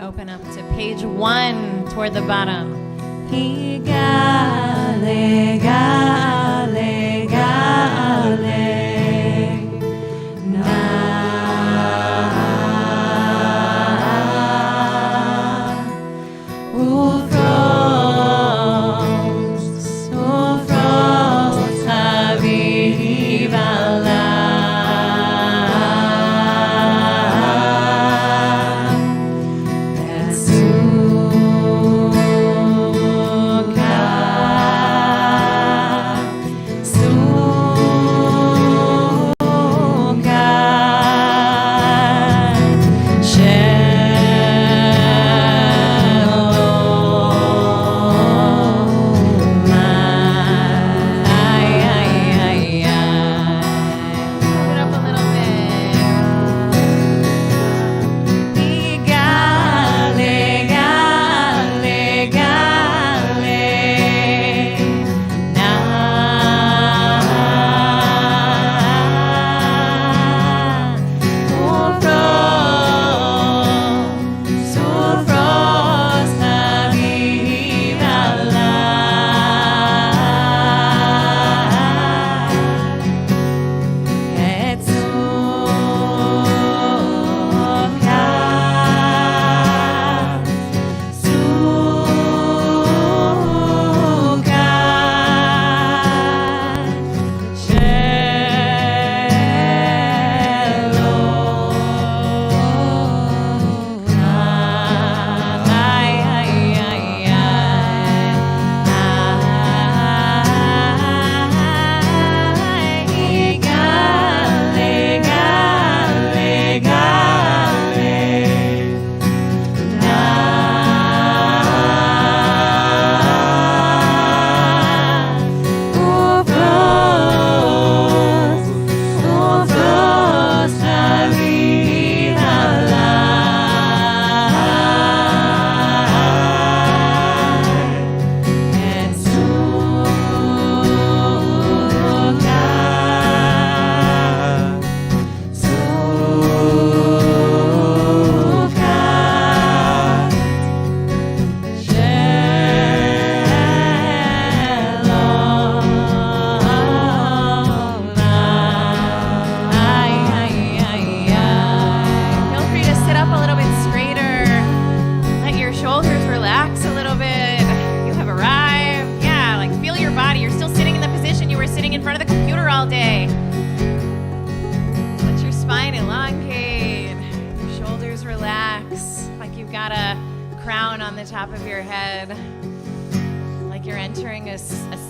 open up to page 1 toward the bottom. Higale, gale, gale, na. Ufros, havivala.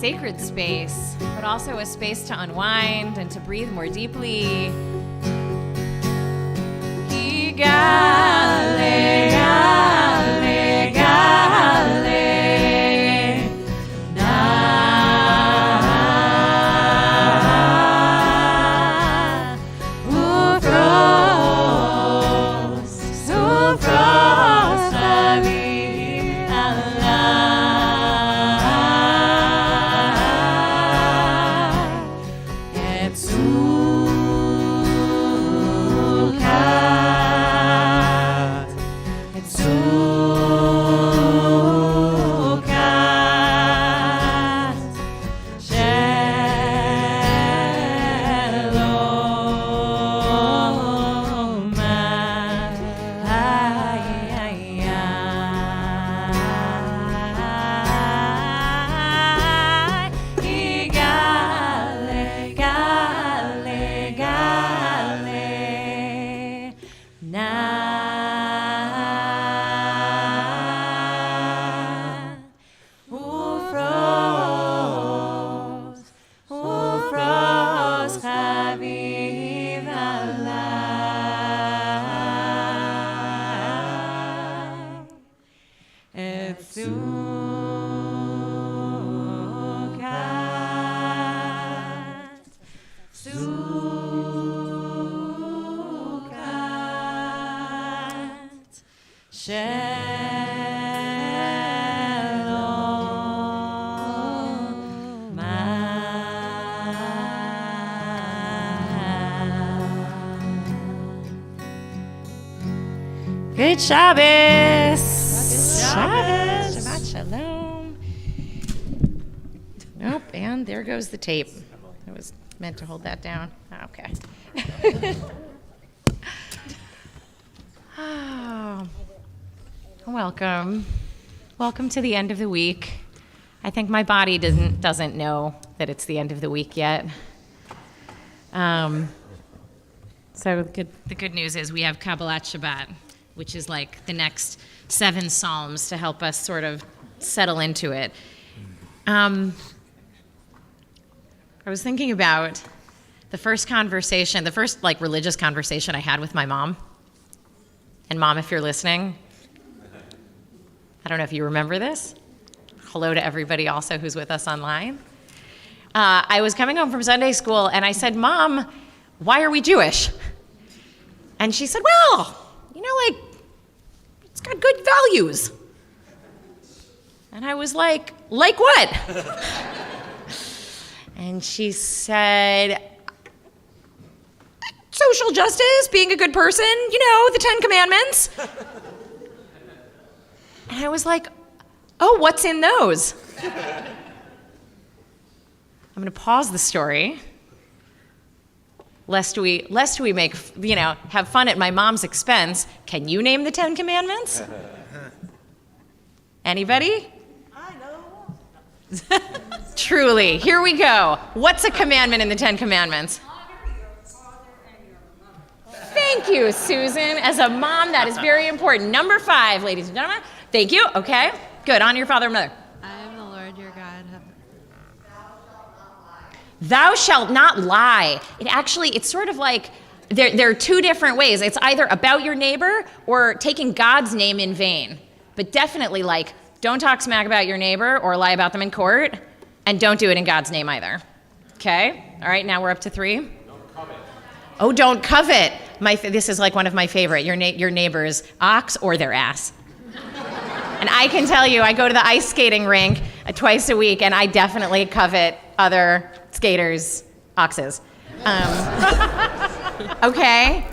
Sacred space, but also a space to unwind and to breathe more deeply. Higale, gale, gale, na. Ufros, ufros, havivala. Good Shabbos. Shabbos. Shabbat shalom. Nope, and there goes the tape. I was meant to hold that down. Okay. Oh, welcome. Welcome to the end of the week. I think my body doesn't know that it's the end of the week yet. So the good news is we have Kabbalat Shabbat, which is like the next 7 Psalms to help us sort of settle into it. I was thinking about the first like religious conversation I had with my mom. And Mom, if you're listening, I don't know if you remember this. Hello to everybody also who's with us online. I was coming home from Sunday school and I said, Mom, why are we Jewish? And she said, well, it's got good values. And I was like what? And she said, social justice, being a good person, the 10 Commandments. And I was like, oh, what's in those? I'm going to pause the story, lest we make, have fun at my mom's expense. Can you name the 10 Commandments? Anybody? I know. Truly, here we go. What's a commandment in the 10 Commandments? Thank you, Susan. As a mom, that is very important. Number 5, ladies and gentlemen. Thank you. Okay, good. Honor your father and mother. I am the Lord your God. Thou shalt not lie. It's sort of like there are 2 different ways. It's either about your neighbor or taking God's name in vain. But definitely don't talk smack about your neighbor or lie about them in court, and don't do it in God's name either. Okay? All right, now we're up to 3. Don't covet. Oh, don't covet. This is like one of my favorite. Your neighbor's ox or their ass. And I can tell you, I go to the ice skating rink twice a week, and I definitely covet other skaters' oxes. Okay?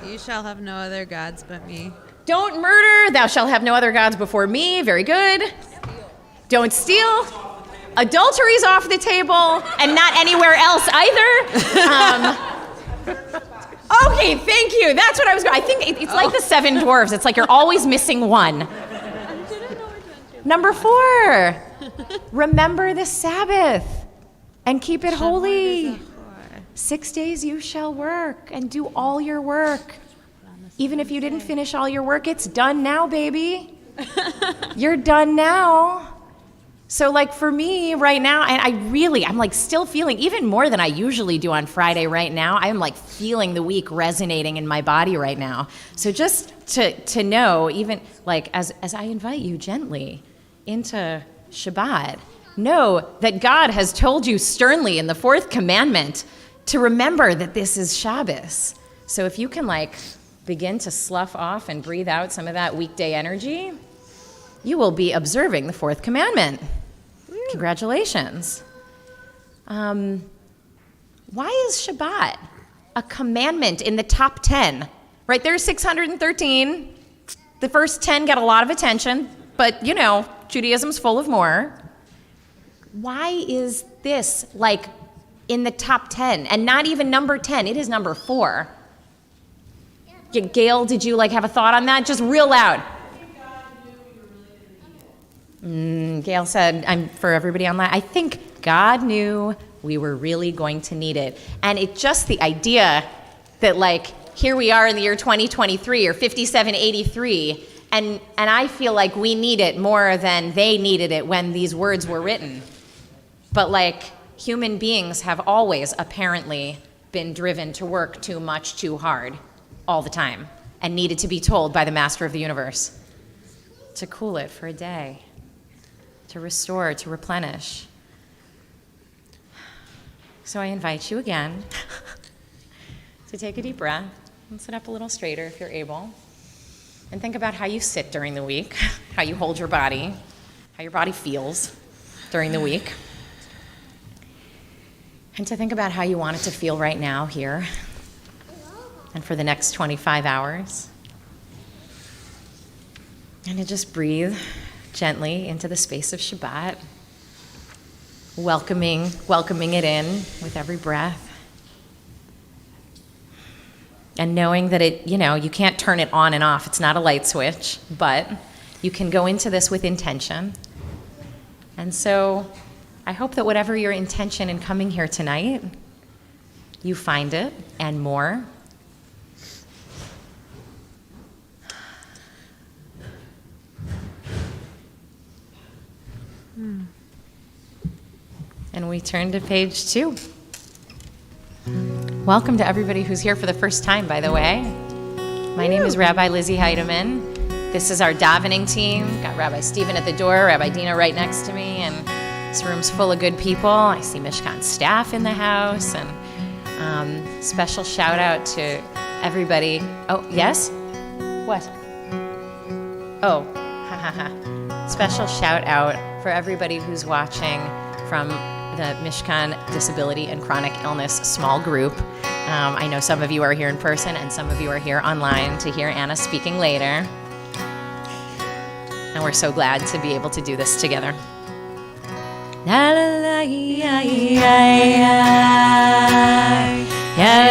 You shall have no other gods but me. Don't murder. Thou shalt have no other gods before me. Very good. Don't steal. Adultery's off the table, and not anywhere else either. Okay, thank you. That's what I was going. I think it's like the 7 dwarves. It's like you're always missing one. Number 4, remember the Sabbath and keep it holy. 6 days you shall work and do all your work. Even if you didn't finish all your work, it's done now, baby. You're done now. So for me right now, and I'm still feeling even more than I usually do on Friday right now. I'm feeling the week resonating in my body right now. So just to know, even as I invite you gently into Shabbat, know that God has told you sternly in the 4th commandment to remember that this is Shabbos. So if you can begin to slough off and breathe out some of that weekday energy, you will be observing the 4th commandment. Congratulations. Why is Shabbat a commandment in the top 10? Right, there's 613. The first 10 get a lot of attention, but Judaism's full of more. Why is this in the top 10 and not even number 10? It is number 4. Gail, did you have a thought on that? Just real loud. Gail said, for everybody online, I think God knew we were really going to need it. And it's just the idea that here we are in the year 2023 or 5783, and I feel like we need it more than they needed it when these words were written. But human beings have always apparently been driven to work too much, too hard, all the time, and needed to be told by the master of the universe to cool it for a day, to restore, to replenish. So I invite you again to take a deep breath and sit up a little straighter if you're able, and think about how you sit during the week, how you hold your body, how your body feels during the week, and to think about how you want it to feel right now here and for the next 25 hours. And to just breathe gently into the space of Shabbat, welcoming it in with every breath. And knowing that you can't turn it on and off. It's not a light switch, but you can go into this with intention. And so I hope that whatever your intention in coming here tonight, you find it and more. And we turn to page 2. Welcome to everybody who's here for the first time, by the way. My name is Rabbi Lizzie Heidemann. This is our davening team. Got Rabbi Stephen at the door, Rabbi Dina right next to me, and this room's full of good people. I see Mishkan staff in the house, and special shout out to everybody. Oh, yes? What? Oh, ha ha ha. Special shout out for everybody who's watching from the Mishkan Disability and Chronic Illness small group. I know some of you are here in person and some of you are here online to hear Anna speaking later. And we're so glad to be able to do this together. La la la ya ya ya ya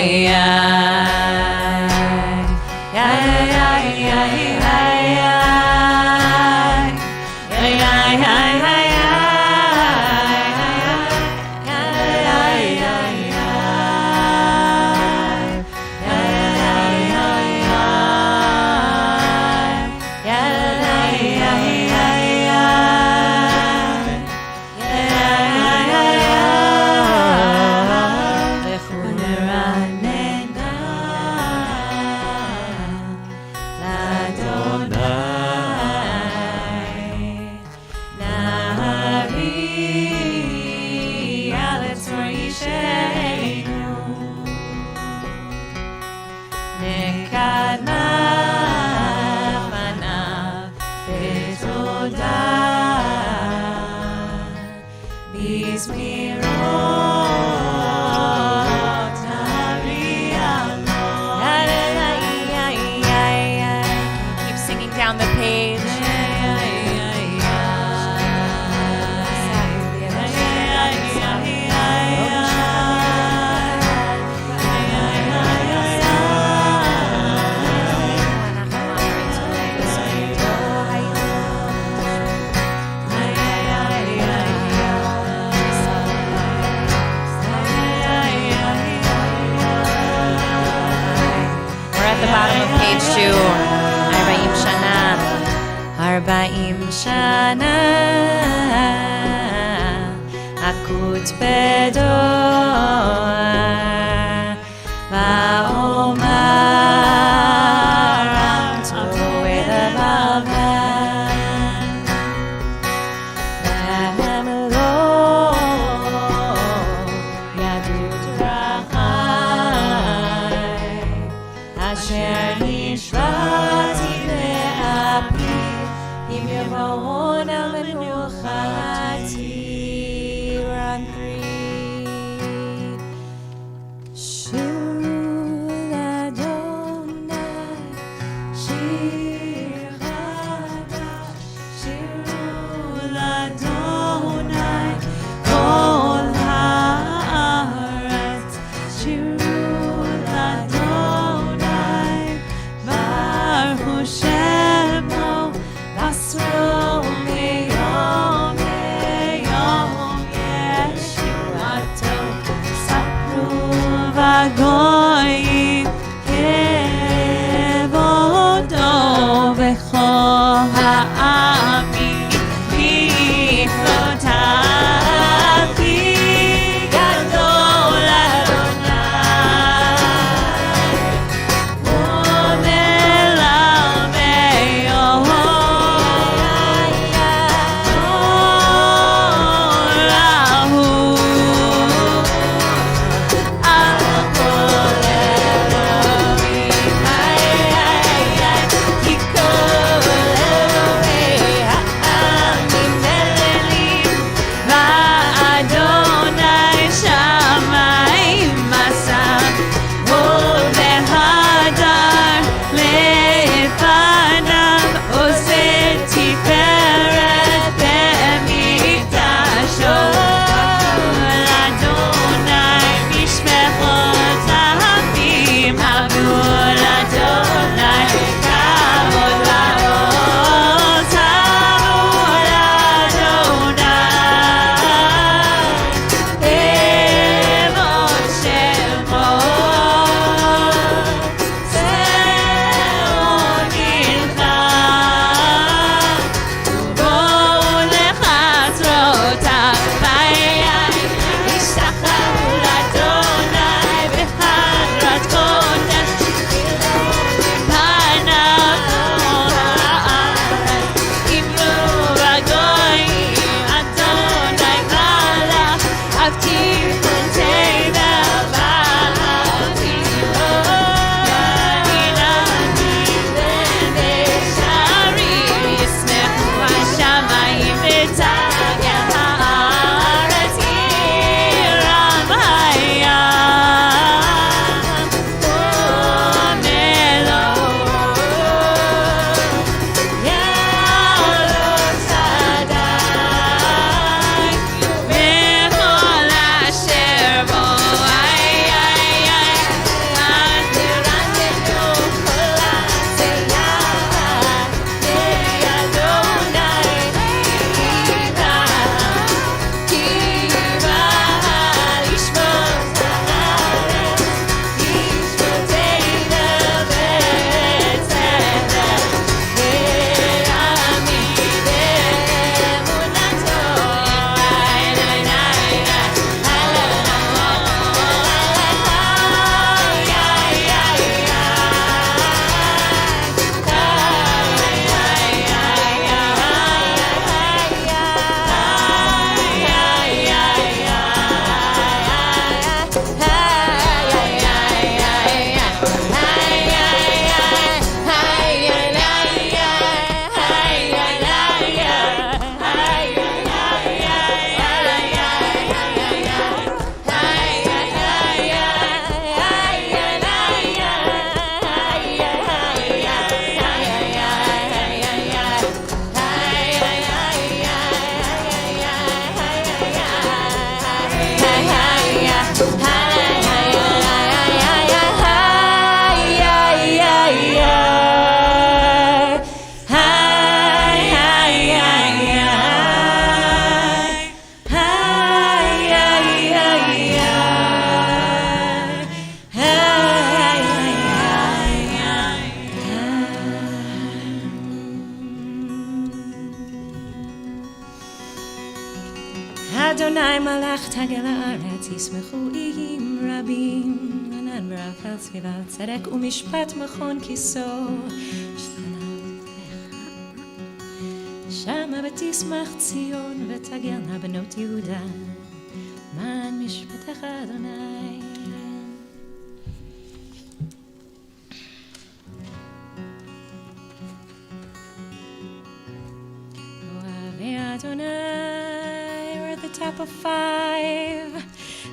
ya Shemo, Basro, Meyome. Adonai malach tagel haaretz yismechu iyim rabim anan berachel tzvivat tzedek umishpat machon kiso shama v'tismach Tzion v'tagelna benot Yehuda man mishpatecha Adonai. Adonai, we're at the top of 5.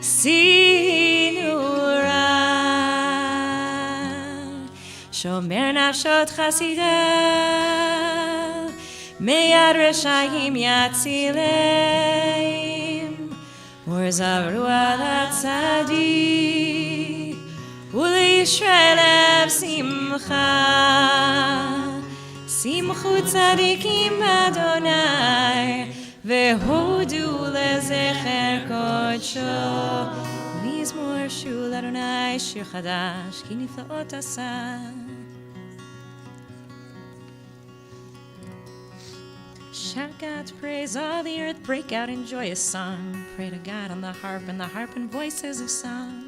Sinura, Shomer nafshot chasidel, Meyad reshayim yatzileim, Urzavru al hatzadik, U'liyisrael ev simcha. Simchu tzadikim Adonai, vehodu lezecher kodsho. Mizmor shul Adonai shir chadash, ki niflaot asa. Shout God's praise, all the earth, break out in joyous song. Pray to God on the harp and voices of song.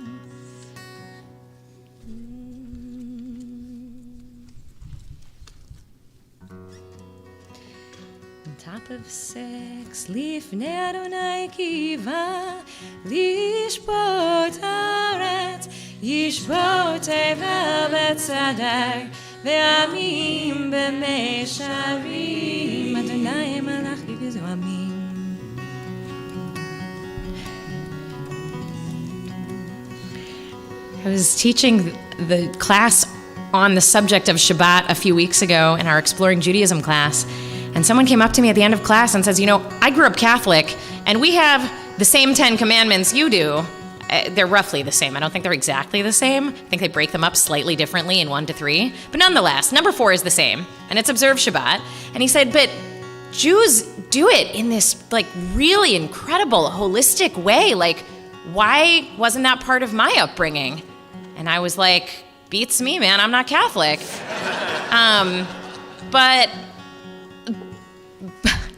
Top of 6, Lifnei Adonai kiva, lishbot haaretz, yishbot tevel b'tzadak, ve'amim b'meisharim, Adonai malach b'vizu amim. I was teaching the class on the subject of Shabbat a few weeks ago in our Exploring Judaism class. And someone came up to me at the end of class and says, I grew up Catholic, and we have the same 10 commandments you do. They're roughly the same. I don't think they're exactly the same. I think they break them up slightly differently in 1 to 3. But nonetheless, number 4 is the same, and it's observe Shabbat. And he said, but Jews do it in this really incredible, holistic way. Why wasn't that part of my upbringing? And I was like, beats me, man. I'm not Catholic. But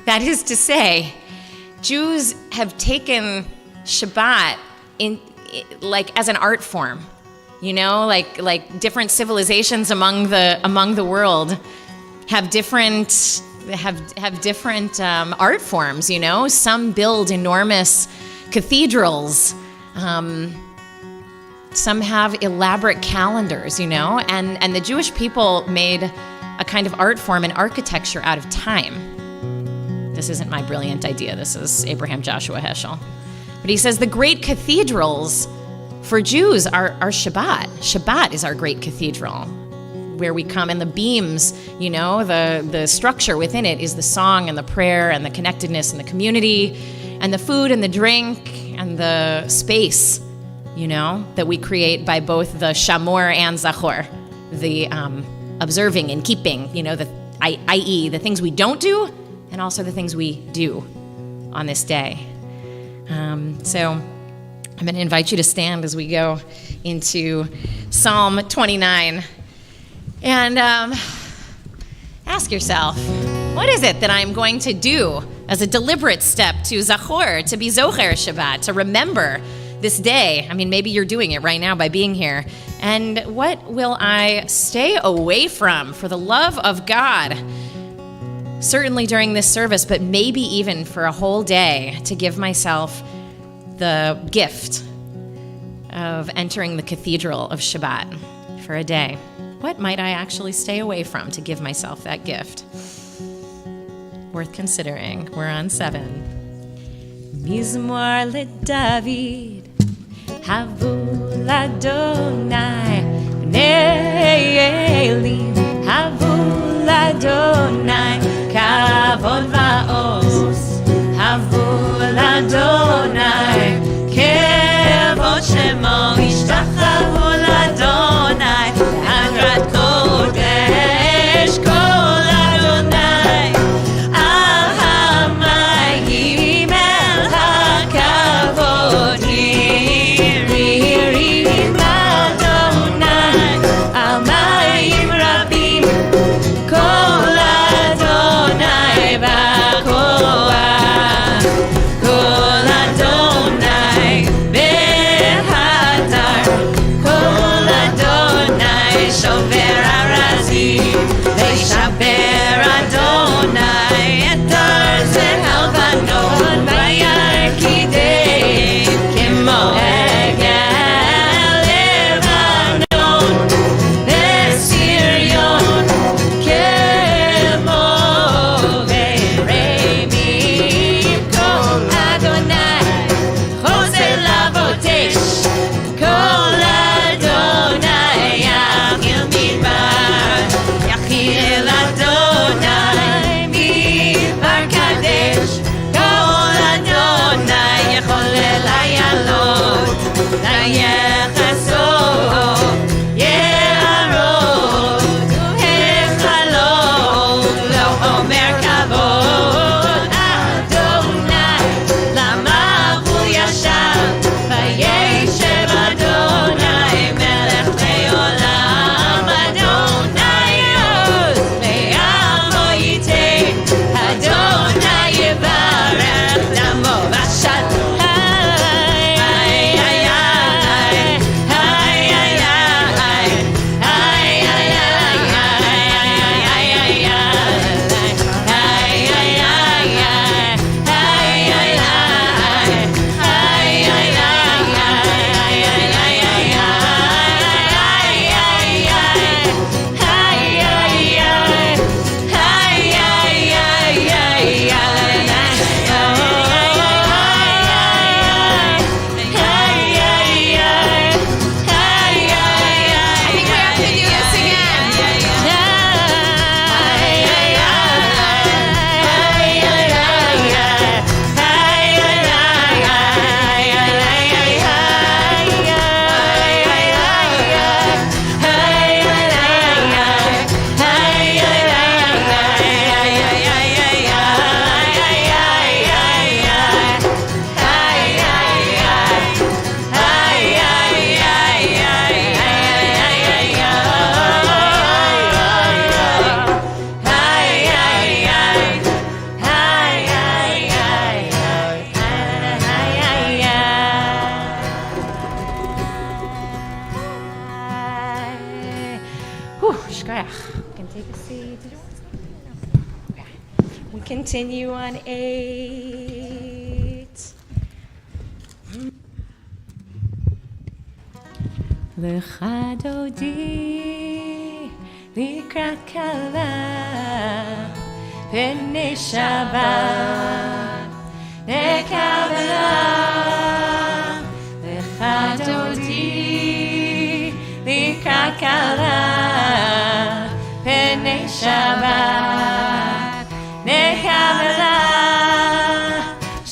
that is to say, Jews have taken Shabbat as an art form, like different civilizations among the world have different art forms. Some build enormous cathedrals, some have elaborate calendars, and the Jewish people made a kind of art form and architecture out of time. This isn't my brilliant idea. This is Abraham Joshua Heschel. But he says the great cathedrals for Jews are Shabbat. Shabbat is our great cathedral, where we come, and the beams, the structure within it is the song and the prayer and the connectedness and the community and the food and the drink and the space, that we create by both the shamor and zachor, the observing and keeping, i.e. the things we don't do and also the things we do on this day. So I'm going to invite you to stand as we go into Psalm 29 and ask yourself, what is it that I'm going to do as a deliberate step to Zachor, to be Zocher Shabbat, to remember this day? I mean, maybe you're doing it right now by being here. And what will I stay away from for the love of God? Certainly during this service, but maybe even for a whole day, to give myself the gift of entering the cathedral of Shabbat for a day. What might I actually stay away from to give myself that gift? Worth considering. We're on 7. Mizmor leDavid, havu l'Adonai, bnei Elim, havu l'Adonai, kavod va'oz, havu l'Adonai, kevod shemo, ishtachavu l'Adonai, adrat kodesh kol Adonai, al hamayim el hakavod, yirim Adonai, al mayim rabim. do this again. Whew, shkoyach. You can take a seat. Okay. We continue on 8. Lecha dodi likrat kala pnei Shabbat nekabela. Lecha dodi likrat kala pnei Shabbat nekabela.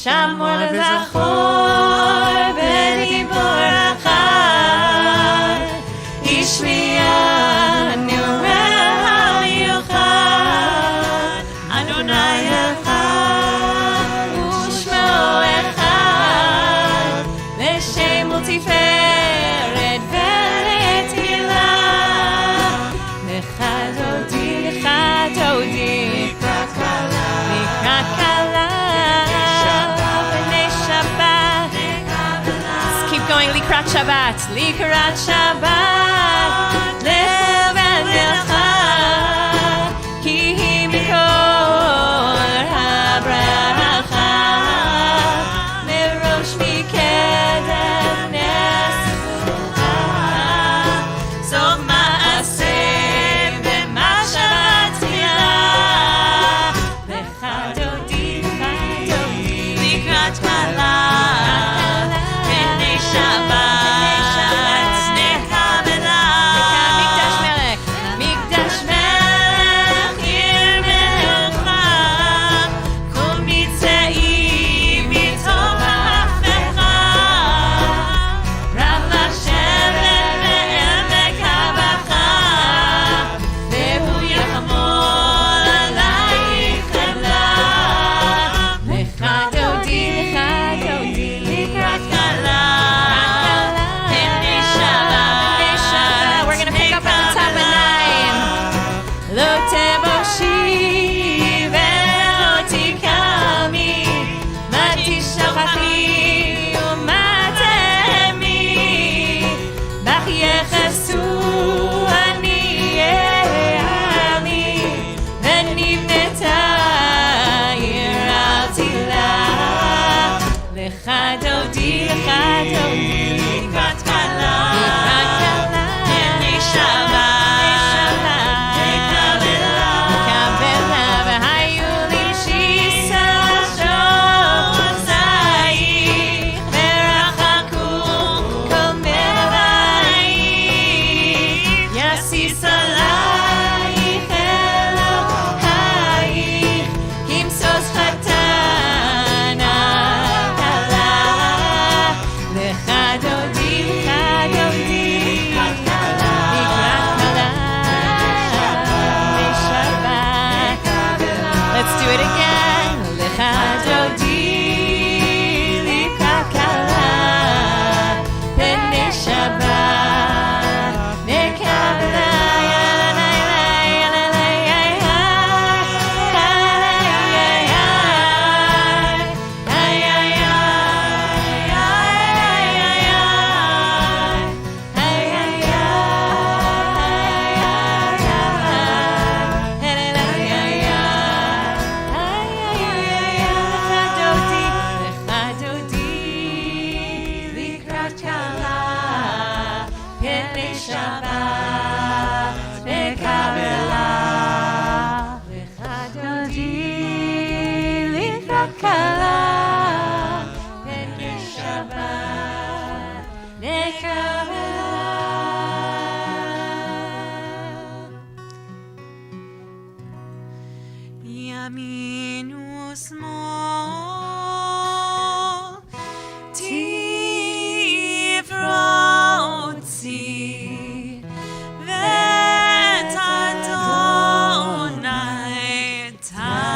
Shamor v'zachor v'dibur achad Ishmiyanu el yuchad Adonai echad u'shmo echad L'shem u'tiferet v'lethilah Lecha dodi likrat kala b'nei Shabbat. Let's keep going. Likrat Shabbat. Likrat Shabbat. Lev elcha ki hi mikol habracha merosh mikedem nesfucha zov ma'aseh b'mashavat tfilah lecha dodi likrat kala b'nei Shabbat nekabela mikdash melech ir melcha kol mitzei mitov ha'mafecha rav l'shevet ve'emek ha'bacha ve'hu yachmol alayich chemla lecha dodi likrat kala b'nei Shabbat. We're gonna pick up at the top of 9. Lo teboshi ve'lo tikami ma tishachati u'ma tehmi bach yechesu ani ve'nivneta ir al tilah lecha dodi likrat kala b'nei Shabbat nekabela v'hayu l'shisa shozayich v'rachaku kol merayich yasis alayich Elohayich kimsos chatan akala lecha ימין ושמאל, תפרוצי ואת אדוני תריצי.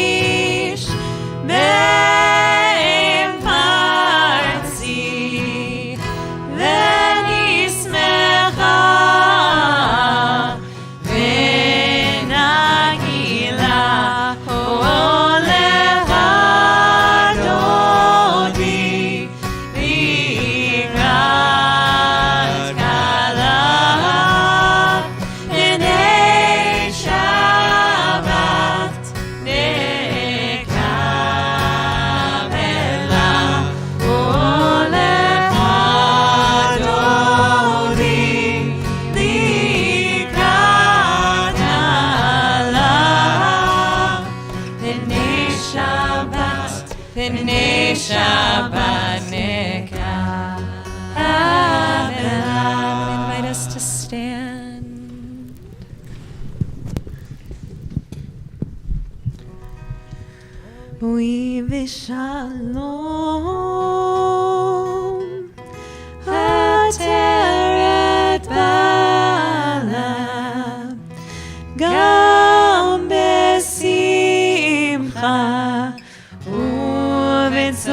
היריש בין פרצי ונשמחה ונגילה הולך דודי לקראת כלה הנה שבת נקבלה הולך דודי לקראת כלה הנה שבת נקבלה. Invite us to stand. We בשלום עטרת בעלה גם בשמחה ובצוך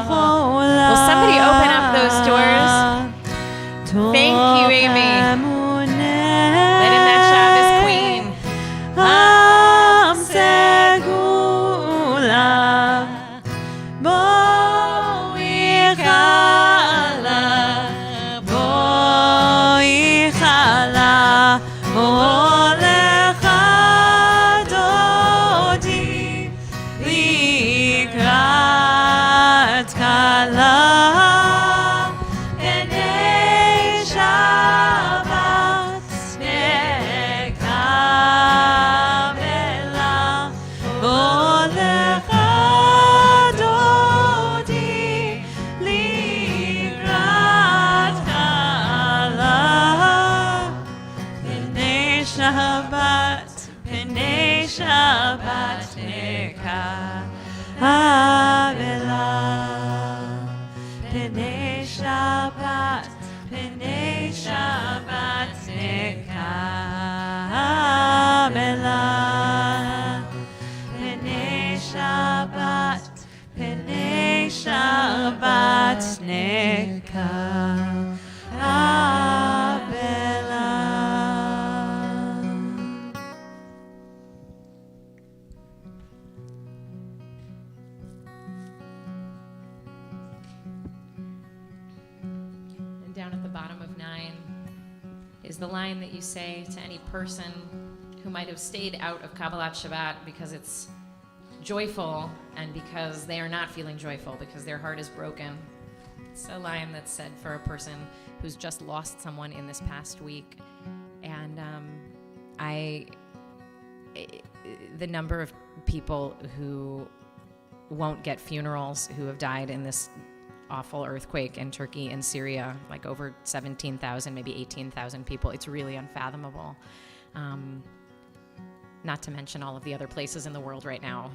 העולם. Will somebody open up those doors? Thank you, Amy. Let in that Shabbos queen. עם סגולה בואי חלה הולך דודי לקראת כלה הנה שבת נקבלה הולך דודי לקראת כלה הנה שבת נקבלה הנה שבת נקבלה הנה שבת נקבלה. And down at the bottom of 9 is the line that you say to any person who might have stayed out of Kabbalat Shabbat because it's joyful and because they are not feeling joyful, because their heart is broken. It's a line that's said for a person who's just lost someone in this past week. And the number of people who won't get funerals who have died in this awful earthquake in Turkey and Syria, like over 17,000, maybe 18,000 people. It's really unfathomable. Not to mention all of the other places in the world right now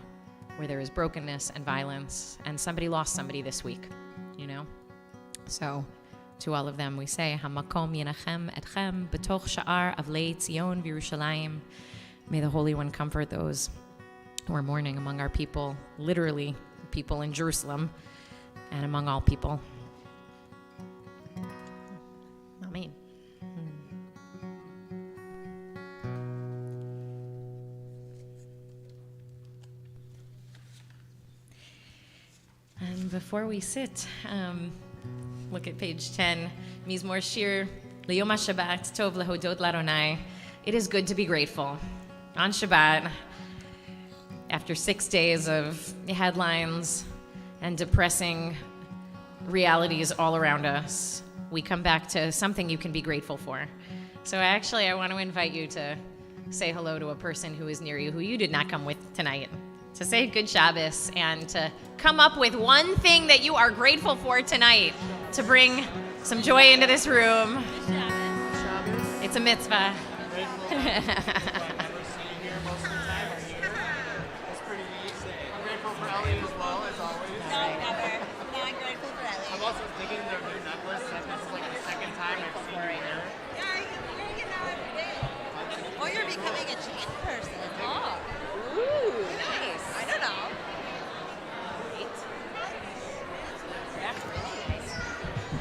where there is brokenness and violence, and somebody lost somebody this week, you know? So to all of them we say, Hamakom yenachem etchem betoch sha'ar avlei Tzion v'Yerushalayim. May the Holy One comfort those who are mourning among our people, literally people in Jerusalem, and among all people. Amen. And before we sit, look at page 10. Mizmor Shir Liyom HaShabbat Tov Lehodot L'Adonai. It is good to be grateful. On Shabbat, after 6 days of headlines and depressing realities all around us, we come back to something you can be grateful for. So actually, I want to invite you to say hello to a person who is near you, who you did not come with tonight. to say good Shabbos and to come up with one thing that you are grateful for tonight to bring some joy into this room. It's a mitzvah.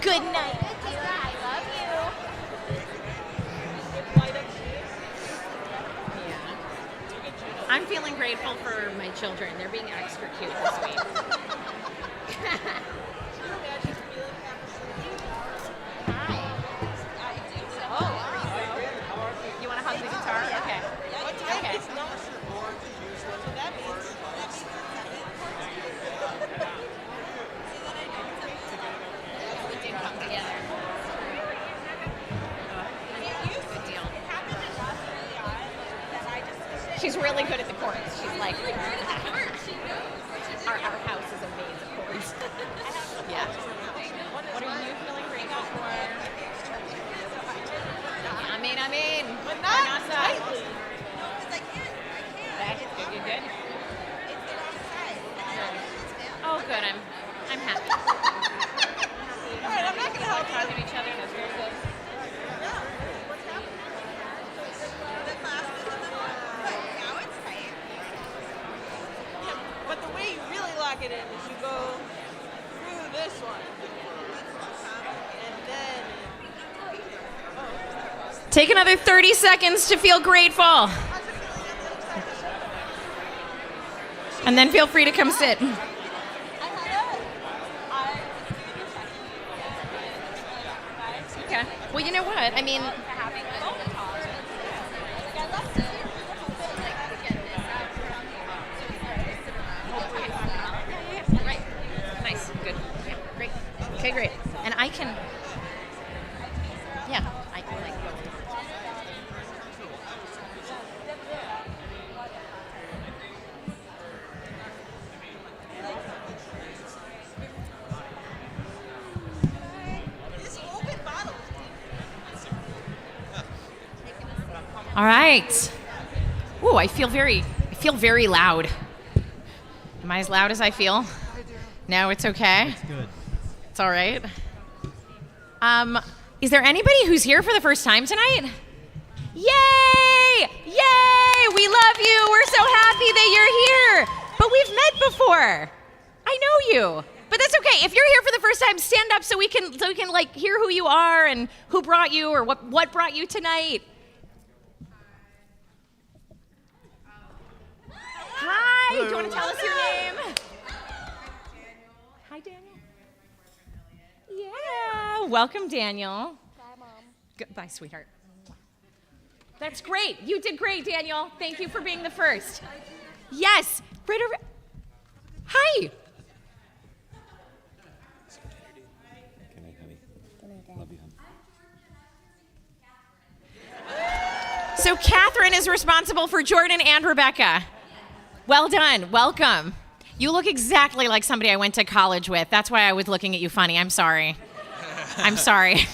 Good night, Akira. I love you. Yeah. I'm feeling grateful for my children. They're being extra cute this week. Hi. Oh, you want to hug the guitar? Okay. Okay. She's really good at the chords. She's like, our house is a maze of chords. Yeah. What are you feeling grateful for? I mean. But not tightly. You good? Oh, good. I'm happy. All right, I'm not going to help you. Talking to each other. That's very good. It in is you go through this one and then Take another 30 seconds to feel grateful. And then feel free to come sit. Okay. Well, you know what? I mean, nice, good, yeah, great. Okay, great. And I can, yeah, I can like go. All right. Ooh, I feel very loud. Am I as loud as I feel? No, it's okay. It's good. It's all right. Is there anybody who's here for the first time tonight? Yay! Yay! We love you. We're so happy that you're here. But we've met before. I know you. But that's okay. If you're here for the first time, stand up so we can like hear who you are and who brought you or what brought you tonight. Hi. Do you want to tell us your name? Hi, Daniel. Yeah. Welcome, Daniel. Bye, Mom. Goodbye, sweetheart. That's great. You did great, Daniel. Thank you for being the first. Yes. Right over. Hi. Good night, honey. Love you, honey. So Catherine is responsible for Jordan and Rebecca. Well done. Welcome. You look exactly like somebody I went to college with. That's why I was looking at you funny. I'm sorry. I'm sorry.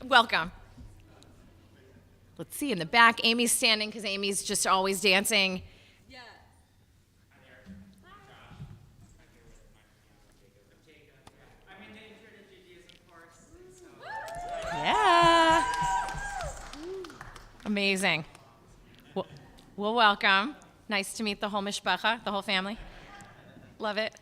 Welcome. Let's see, in the back, Amy's standing because Amy's just always dancing. Yeah. Amazing. Well, welcome. Nice to meet the whole mishpacha, the whole family. Love it.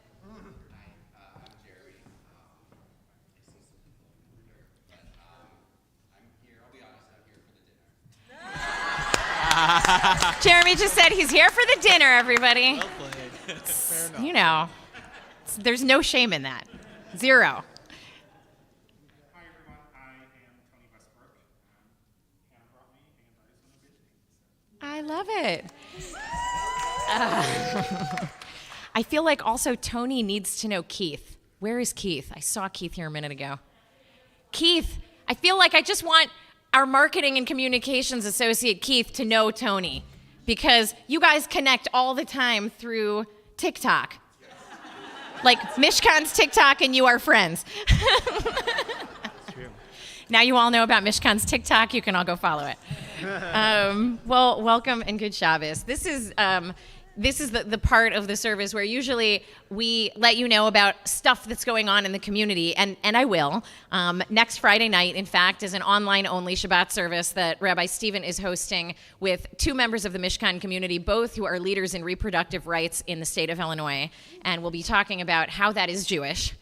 Jeremy just said he's here for the dinner, everybody. You know, there's no shame in that. Zero. Hi everyone, I am Tony Westbrook. Hannah brought me and I just want to be. I love it. I feel like also Tony needs to know Keith. Where is Keith? I saw Keith here a minute ago. Keith, I feel like I just want our marketing and communications associate Keith to know Tony. because you guys connect all the time through TikTok. Like Mishkan's TikTok and you are friends. Now you all know about Mishkan's TikTok. You can all go follow it. Well, welcome and good Shabbos. This is the part of the service where usually we let you know about stuff that's going on in the community, and I will. Next Friday night, in fact, is an online-only Shabbat service that Rabbi Stephen is hosting with two members of the Mishkan community, both who are leaders in reproductive rights in the state of Illinois, and we'll be talking about how that is Jewish.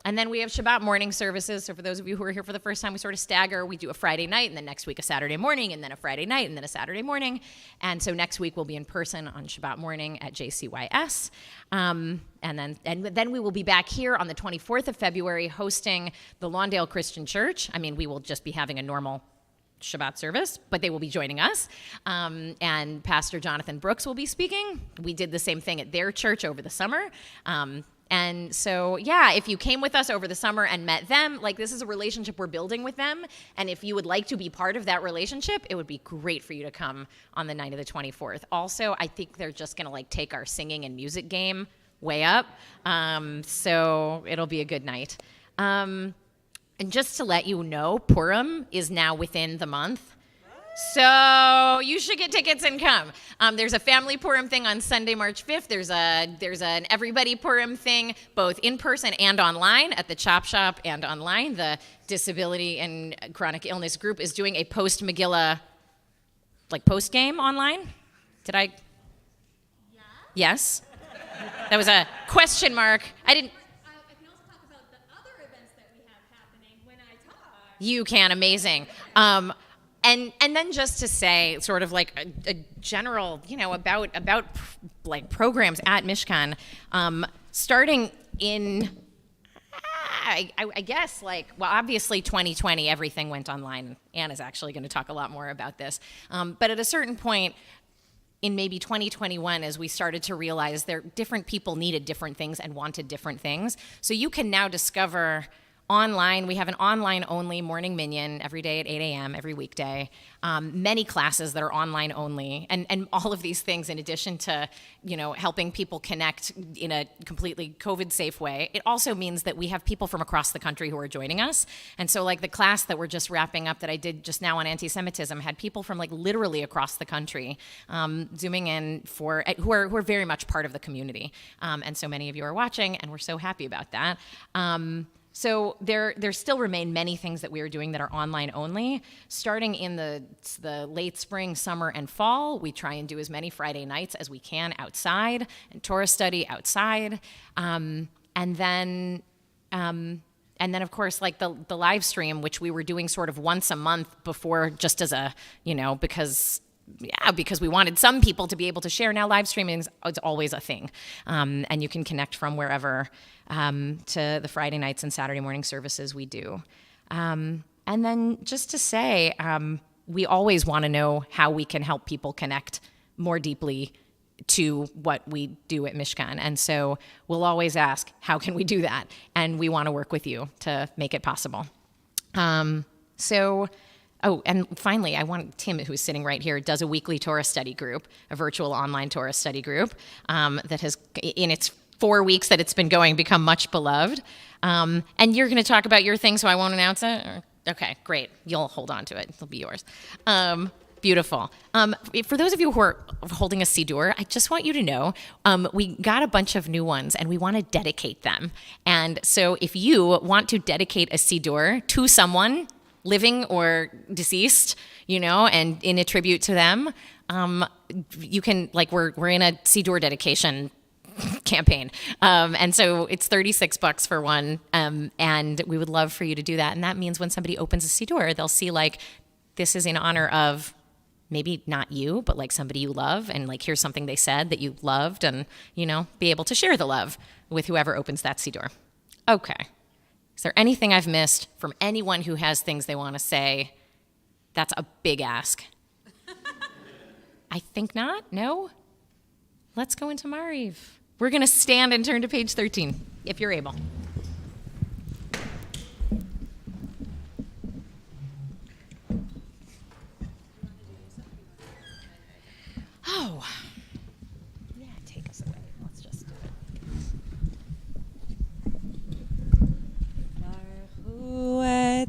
And then we have Shabbat morning services. So for those of you who are here for the first time, we sort of stagger. We do a Friday night, and then next week a Saturday morning, and then a Friday night, and then a Saturday morning. And so next week we'll be in person on Shabbat morning at JCYS. And then we will be back here on the 24th of February hosting the Lawndale Christian Church. I mean, we will just be having a normal Shabbat service, but they will be joining us. And Pastor Jonathan Brooks will be speaking. We did the same thing at their church over the summer. And so, yeah, if you came with us over the summer and met them, like this is a relationship we're building with them. And if you would like to be part of that relationship, it would be great for you to come on the night of the 24th. Also, I think they're just going to like take our singing and music game way up. So it'll be a good night. And just to let you know, Purim is now within the month. So you should get tickets and come. There's a family Purim thing on Sunday, March 5th. There's an everybody Purim thing, both in person and online at the Chop Shop and online. The Disability and Chronic Illness Group is doing a post-Megillah, like post-game online. Did I? Yeah. Yes? That was a question mark. I can also talk about the other events that we have happening when I talk. You can, amazing. And then just to say, sort of like a general, about like programs at Mishkan, starting in, I guess obviously 2020, everything went online. Anna's actually going to talk a lot more about this. But at a certain point in maybe 2021, as we started to realize different people needed different things and wanted different things. So you can now discover online, we have an online-only morning minyan every day at 8 a.m., every weekday. Many classes that are online only, and all of these things in addition to, helping people connect in a completely COVID-safe way. It also means that we have people from across the country who are joining us. And so like the class that we're just wrapping up that I did just now on anti-Semitism had people from like literally across the country zooming in who are very much part of the community. And so many of you are watching, and we're so happy about that. So there still remain many things that we are doing that are online only. Starting in the late spring, summer, and fall, we try and do as many Friday nights as we can outside, and Torah study outside. And then of course, like the live stream, which we were doing sort of once a month before, just as a, because we wanted some people to be able to share. Now live streaming is always a thing. And you can connect from wherever to the Friday nights and Saturday morning services we do. And then just to say, we always want to know how we can help people connect more deeply to what we do at Mishkan. And so we'll always ask, how can we do that? And we want to work with you to make it possible. Oh, and finally, I want Tim, who's sitting right here, does a weekly Torah study group, a virtual online Torah study group that has, in its 4 weeks that it's been going, become much beloved. And you're going to talk about your thing, so I won't announce it? Okay, great. You'll hold on to it. It'll be yours. Beautiful. For those of you who are holding a Siddur, I just want you to know we got a bunch of new ones, and we want to dedicate them. And so if you want to dedicate a Siddur to someone, living or deceased, and in a tribute to them, you can, we're in a Siddur dedication campaign. And so it's $36 for one. And we would love for you to do that. And that means when somebody opens a Siddur, they'll see this is in honor of maybe not you, but somebody you love. And here's something they said that you loved, and, be able to share the love with whoever opens that Siddur. Okay. Is there anything I've missed from anyone who has things they want to say? That's a big ask. I think not. No? Let's go into Mariv. We're going to stand and turn to page 13, if you're able.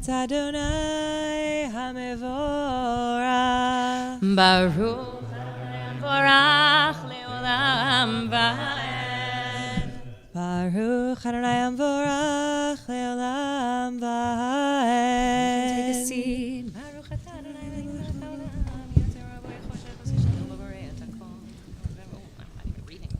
את אדוני המבורך. ברוך המבורך לעולם ועד. ברוך אדוני המבורך לעולם ועד. Take a seat. ברוך אתה אדוני מלך העולם, יוצר רבוי חושך ושלום ובורא את הכל.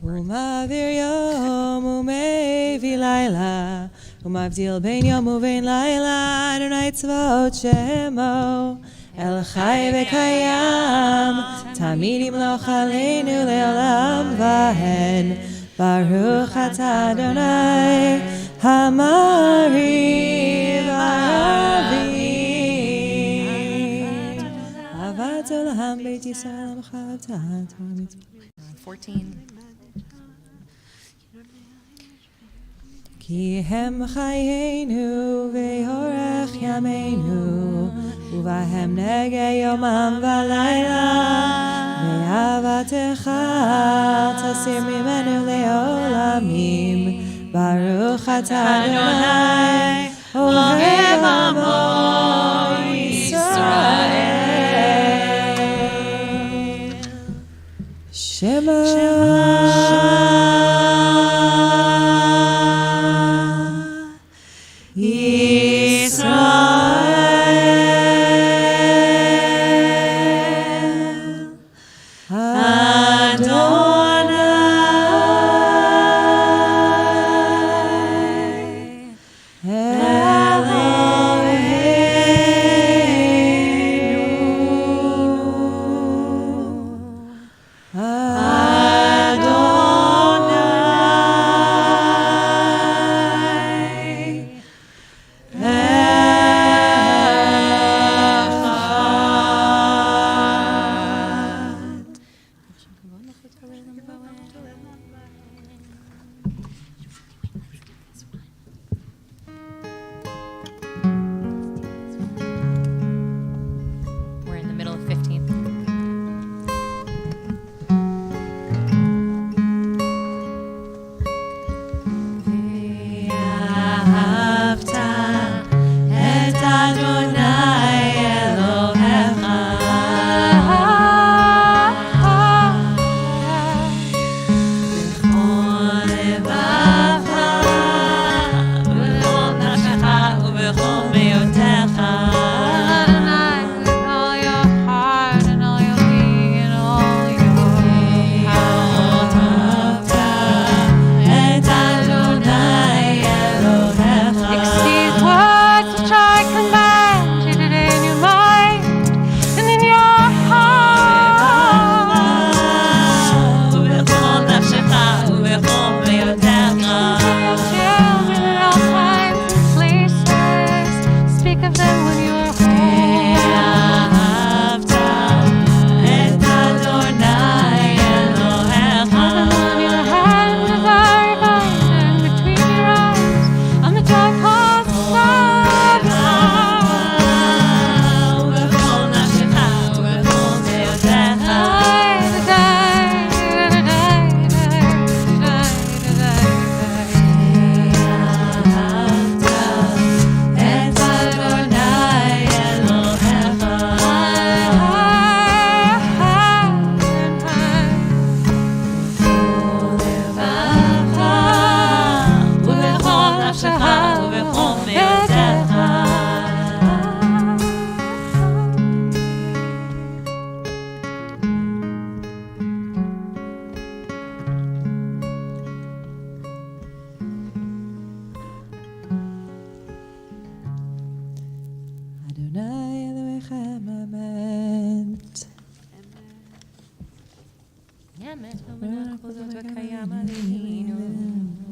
הוא מעביר יום ומביא לילה, הוא מבדיל בין יום ובין לילה, אדוני צבאות שמו. אל חי וקיים, תמיד ימלוך עלינו לעולם ועד. ברוך אתה אדוני המעריב הערבים. אהבת עולם בית ישראל עמך אתה. 14. כי הם חיינו ואורך ימינו, ובהם נגע יומם ולילה, ואהבתך תסיר ממנו לעולמים. ברוך אתה אדוני אוהב עמו ישראל. שמע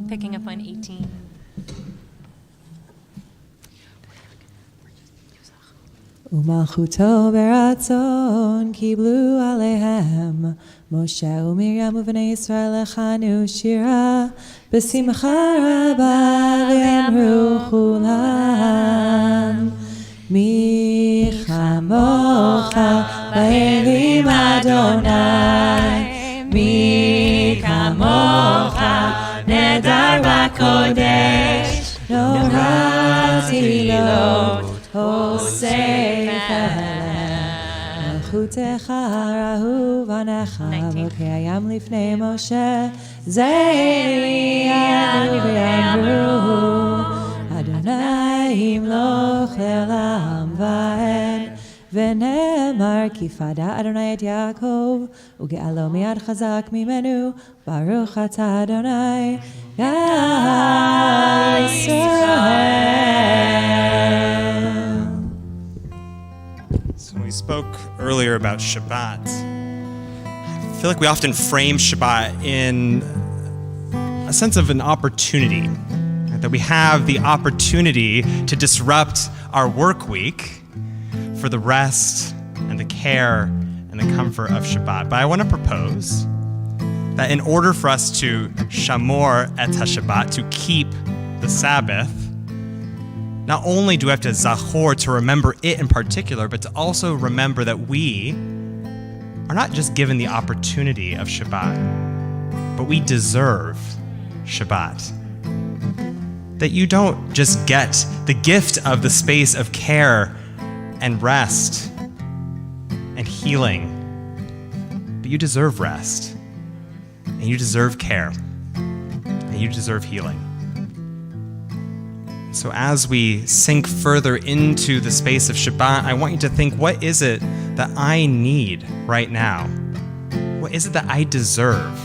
Picking up on 18. ומלכותו ברצון קיבלו עליהם משה ומרים ובני ישראל לחנו שירה בשמחה רבה ואמרו כולם מי כמוך באלים אדוני מי כמוך נדר בקודש נורא תהילות מלכותך אהוב ענך, וקיים לפני משה, זרי אנו ויאמרו, אדוני ימלוך לעם ואין, ונאמר כי פדה אדוני את יעקב, וגאלו מיד חזק ממנו, ברוך אתה אדוני, גאל ישראל. So we spoke earlier about Shabbat. I feel like we often frame Shabbat in a sense of an opportunity, right? That we have the opportunity to disrupt our work week for the rest and the care and the comfort of Shabbat. But I want to propose that in order for us to shamor et ha-Shabbat, to keep the Sabbath, not only do we have to zachor, to remember it in particular, but to also remember that we are not just given the opportunity of Shabbat, but we deserve Shabbat. That you don't just get the gift of the space of care and rest and healing, but you deserve rest, and you deserve care, and you deserve healing. So as we sink further into the space of Shabbat, I want you to think, what is it that I need right now? What is it that I deserve?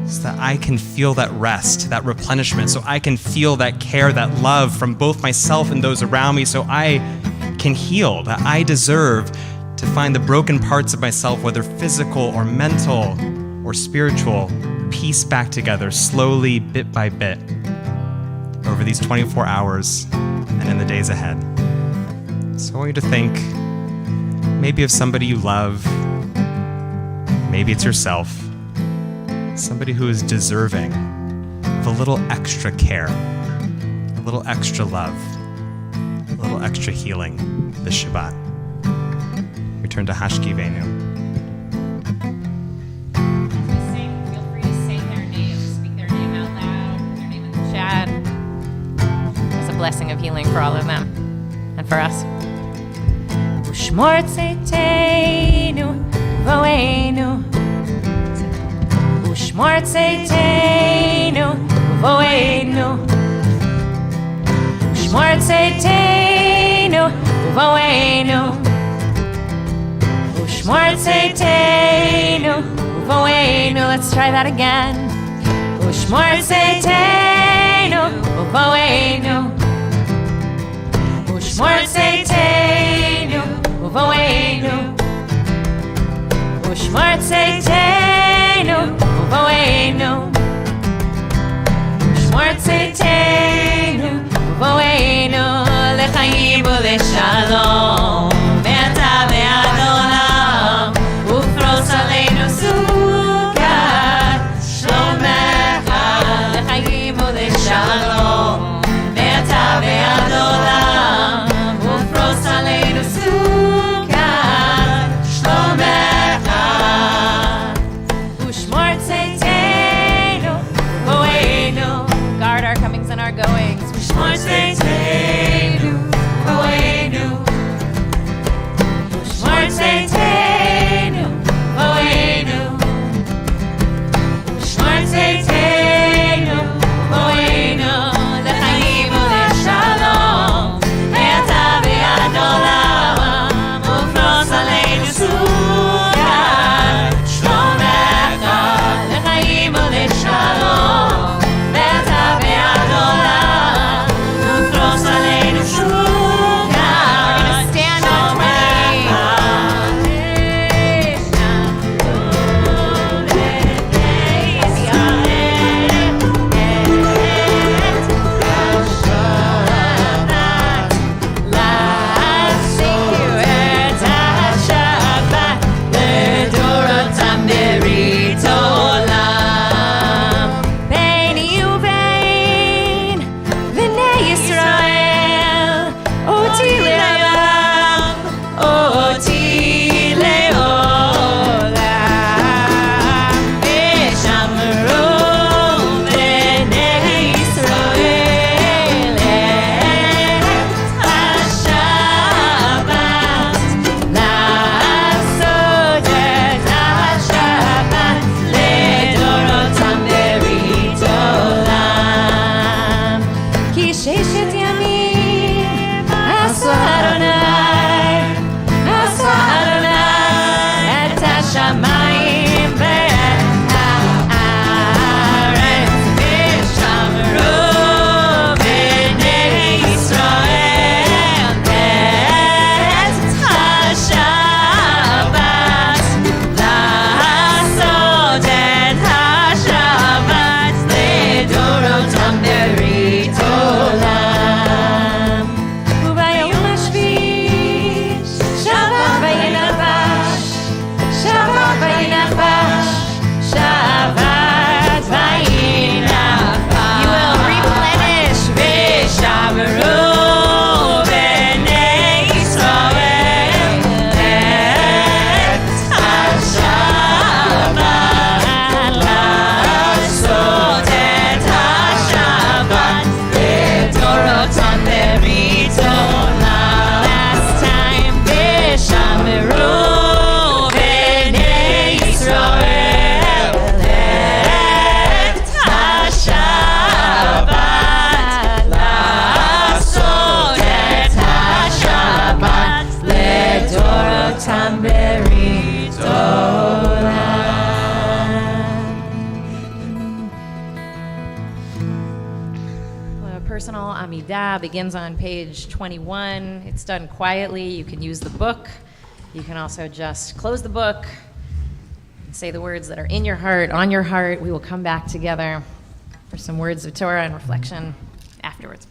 So that I can feel that rest, that replenishment, so I can feel that care, that love from both myself and those around me, so I can heal, that I deserve to find the broken parts of myself, whether physical or mental or spiritual, piece back together slowly, bit by bit, over these 24 hours and in the days ahead. So I want you to think maybe of somebody you love, maybe it's yourself, somebody who is deserving of a little extra care, a little extra love, a little extra healing this Shabbat. Return to Hashkivenu. Feel free to say their name, speak their name out loud, their name in the chat. It's a blessing of healing for all of them and for us. Ushmor tzeiteinu voeinu, Ushmor tzeiteinu voeinu, Ushmor tzeiteinu voeinu, Ushmor tzeiteinu voeinu. Let's try that again. Ushmor tzeiteinu voeinu, Ushmor tzeiteinu voeinu, Ushmor tzeiteinu voeinu, Ushmor tzeiteinu voeinu, lechaim uleshalom, ve'ata ve'ad olam, ufros aleinu sukat shlomecha, lechaim uleshalom, ve'ata ve'ad olam, ufros aleinu sukat shlomecha, ushmor tzeiteinu voeinu. Guard our comings and our goings. Ushmor tzeiteinu voeinu, Ushmor tzeiteinu voeinu, Ushmor tzeiteinu voeinu, lechaim uleshalom, ve'ata ve'ad olam, ufros aleinu sukat shlomecha, lechaim uleshalom, ve'ata ve'ad olam, personal Amidah begins on page 21. It's done quietly. You can use the book. You can also just close the book and say the words that are in your heart, on your heart. We will come back together for some words of Torah and reflection afterwards.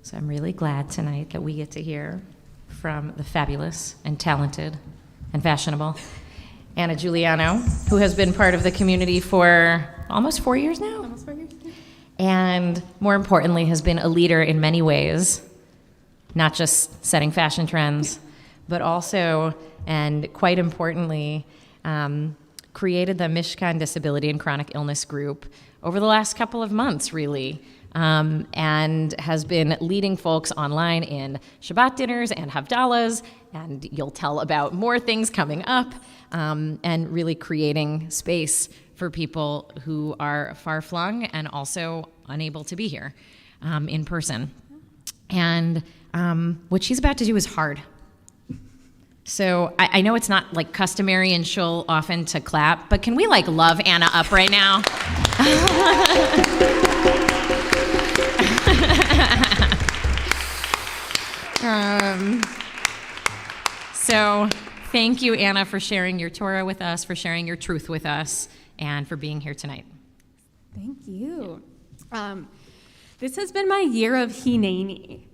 So I'm really glad tonight that we get to hear from the fabulous and talented and fashionable Anna Giuliano, who has been part of the community for almost 4 years now. Almost 4 years. And more importantly, has been a leader in many ways, not just setting fashion trends, but also, and quite importantly, created the Mishkan Disability and Chronic Illness Group over the last couple of months, really. And has been leading folks online in Shabbat dinners and Havdalahs, and you'll tell about more things coming up, and really creating space for people who are far-flung and also unable to be here in person. And what she's about to do is hard. So I know it's not like customary and she'll often to clap, but can we like love Anna up right now? So thank you, Anna, for sharing your Torah with us, for sharing your truth with us, and for being here tonight. Thank you. This has been my year of Hineni.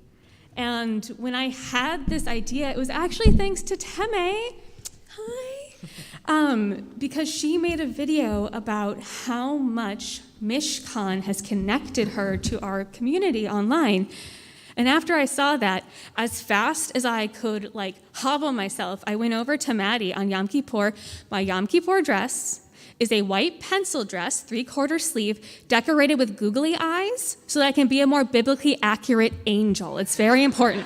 And when I had this idea, it was actually thanks to Teme. Hi. Because she made a video about how much Mishkan has connected her to our community online. And after I saw that, as fast as I could hobble myself, I went over to Maddie on Yom Kippur. My Yom Kippur dress is a white pencil dress, 3/4 sleeve, decorated with googly eyes so that I can be a more biblically accurate angel. It's very important.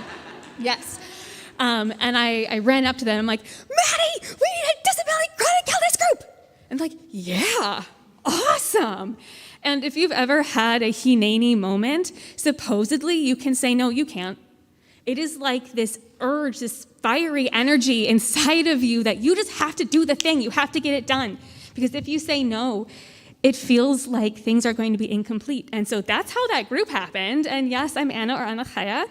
Yes. And I ran up to them. I'm like, Maddie, we need a disability chronic illness group. And like, yeah, awesome. And if you've ever had a Hineni moment, supposedly you can say, no, you can't. It is like this urge, this fiery energy inside of you that you just have to do the thing. You have to get it done. Because if you say no, it feels like things are going to be incomplete. And so that's how that group happened. And yes, I'm Anna or Anna Chaya.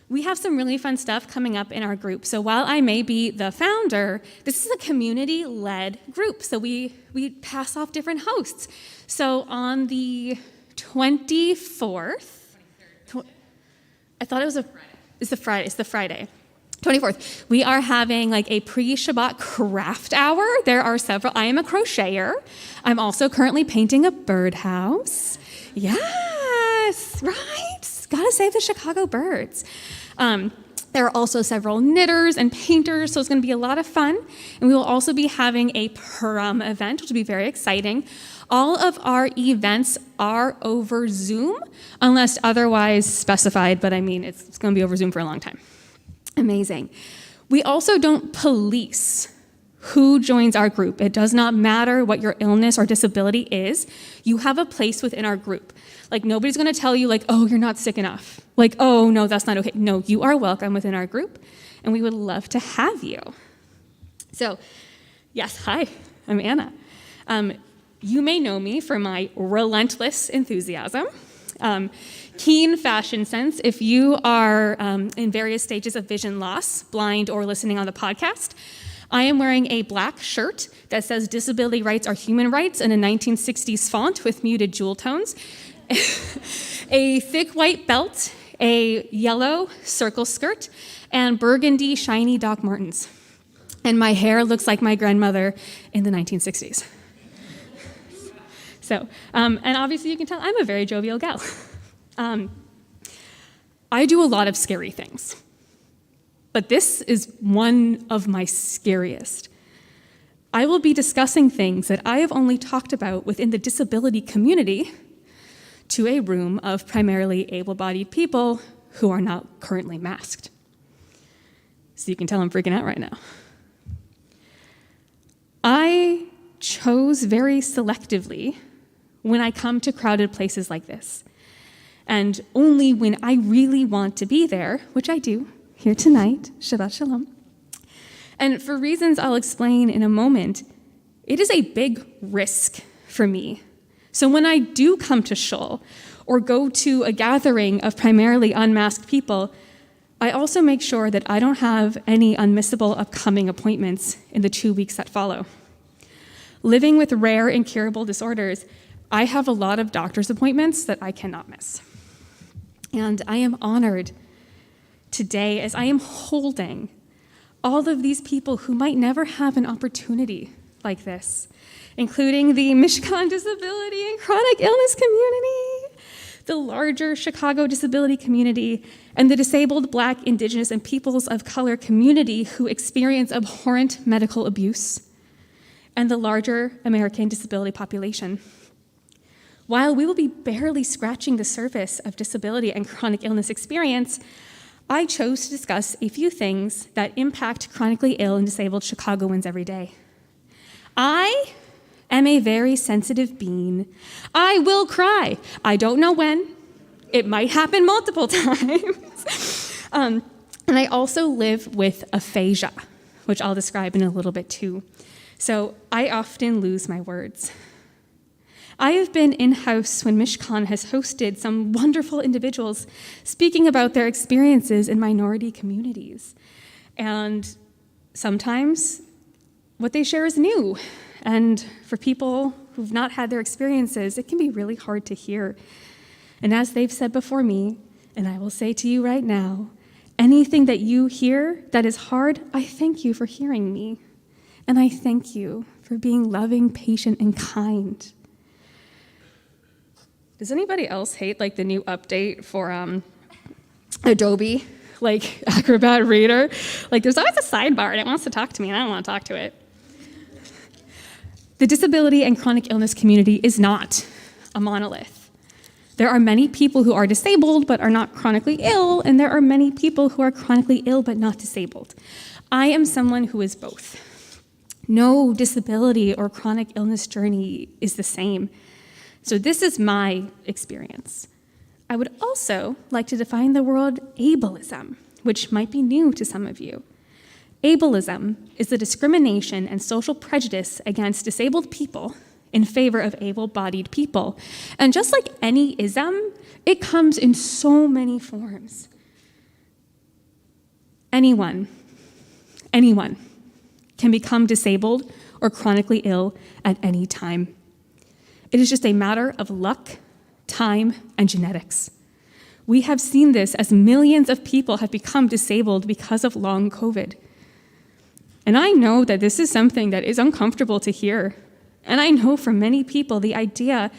We have some really fun stuff coming up in our group. So while I may be the founder, this is a community-led group. So we pass off different hosts. So on the 24th, I thought it's the Friday. 24th, we are having like a pre-Shabbat craft hour. There are several. I am a crocheter. I'm also currently painting a birdhouse. Yes, right? Gotta save the Chicago birds. There are also several knitters and painters, so it's going to be a lot of fun. And we will also be having a prom event, which will be very exciting. All of our events are over Zoom, unless otherwise specified, but I mean, it's going to be over Zoom for a long time. Amazing. We also don't police who joins our group. It does not matter what your illness or disability is. You have a place within our group. Like, nobody's going to tell you, like, oh, you're not sick enough. Like, oh, no, that's not okay. No, you are welcome within our group, and we would love to have you. So, yes, hi, I'm Anna. You may know me for my relentless enthusiasm, keen fashion sense. If you are in various stages of vision loss, blind, or listening on the podcast, I am wearing a black shirt that says disability rights are human rights in a 1960s font with muted jewel tones, a thick white belt, a yellow circle skirt, and burgundy shiny Doc Martens. And my hair looks like my grandmother in the 1960s. So, and obviously you can tell I'm a very jovial gal. I do a lot of scary things, but this is one of my scariest. I will be discussing things that I have only talked about within the disability community to a room of primarily able-bodied people who are not currently masked. So you can tell I'm freaking out right now. I chose very selectively when I come to crowded places like this, and only when I really want to be there, which I do here tonight, Shabbat Shalom. And for reasons I'll explain in a moment, it is a big risk for me. So when I do come to shul or go to a gathering of primarily unmasked people, I also make sure that I don't have any unmissable upcoming appointments in the 2 weeks that follow. Living with rare incurable disorders, I have a lot of doctor's appointments that I cannot miss. And I am honored today as I am holding all of these people who might never have an opportunity like this, including the Mishkan Disability and Chronic Illness community, the larger Chicago disability community, and the disabled Black, Indigenous, and peoples of color community who experience abhorrent medical abuse, and the larger American disability population. While we will be barely scratching the surface of disability and chronic illness experience, I chose to discuss a few things that impact chronically ill and disabled Chicagoans every day. I am a very sensitive being. I will cry. I don't know when. It might happen multiple times. And I also live with aphasia, which I'll describe in a little bit too. So I often lose my words. I have been in-house when Mishkan has hosted some wonderful individuals speaking about their experiences in minority communities. And sometimes what they share is new. And for people who've not had their experiences, it can be really hard to hear. And as they've said before me, and I will say to you right now, anything that you hear that is hard, I thank you for hearing me. And I thank you for being loving, patient, and kind. Does anybody else hate like the new update for Adobe, like Acrobat Reader? Like there's always a sidebar and it wants to talk to me and I don't want to talk to it. The disability and chronic illness community is not a monolith. There are many people who are disabled but are not chronically ill, and there are many people who are chronically ill but not disabled. I am someone who is both. No disability or chronic illness journey is the same. So this is my experience. I would also like to define the word ableism, which might be new to some of you. Ableism is the discrimination and social prejudice against disabled people in favor of able-bodied people. And just like any ism, it comes in so many forms. Anyone can become disabled or chronically ill at any time. It is just a matter of luck, time, and genetics. We have seen this as millions of people have become disabled because of long COVID. And I know that this is something that is uncomfortable to hear. And I know for many people, the idea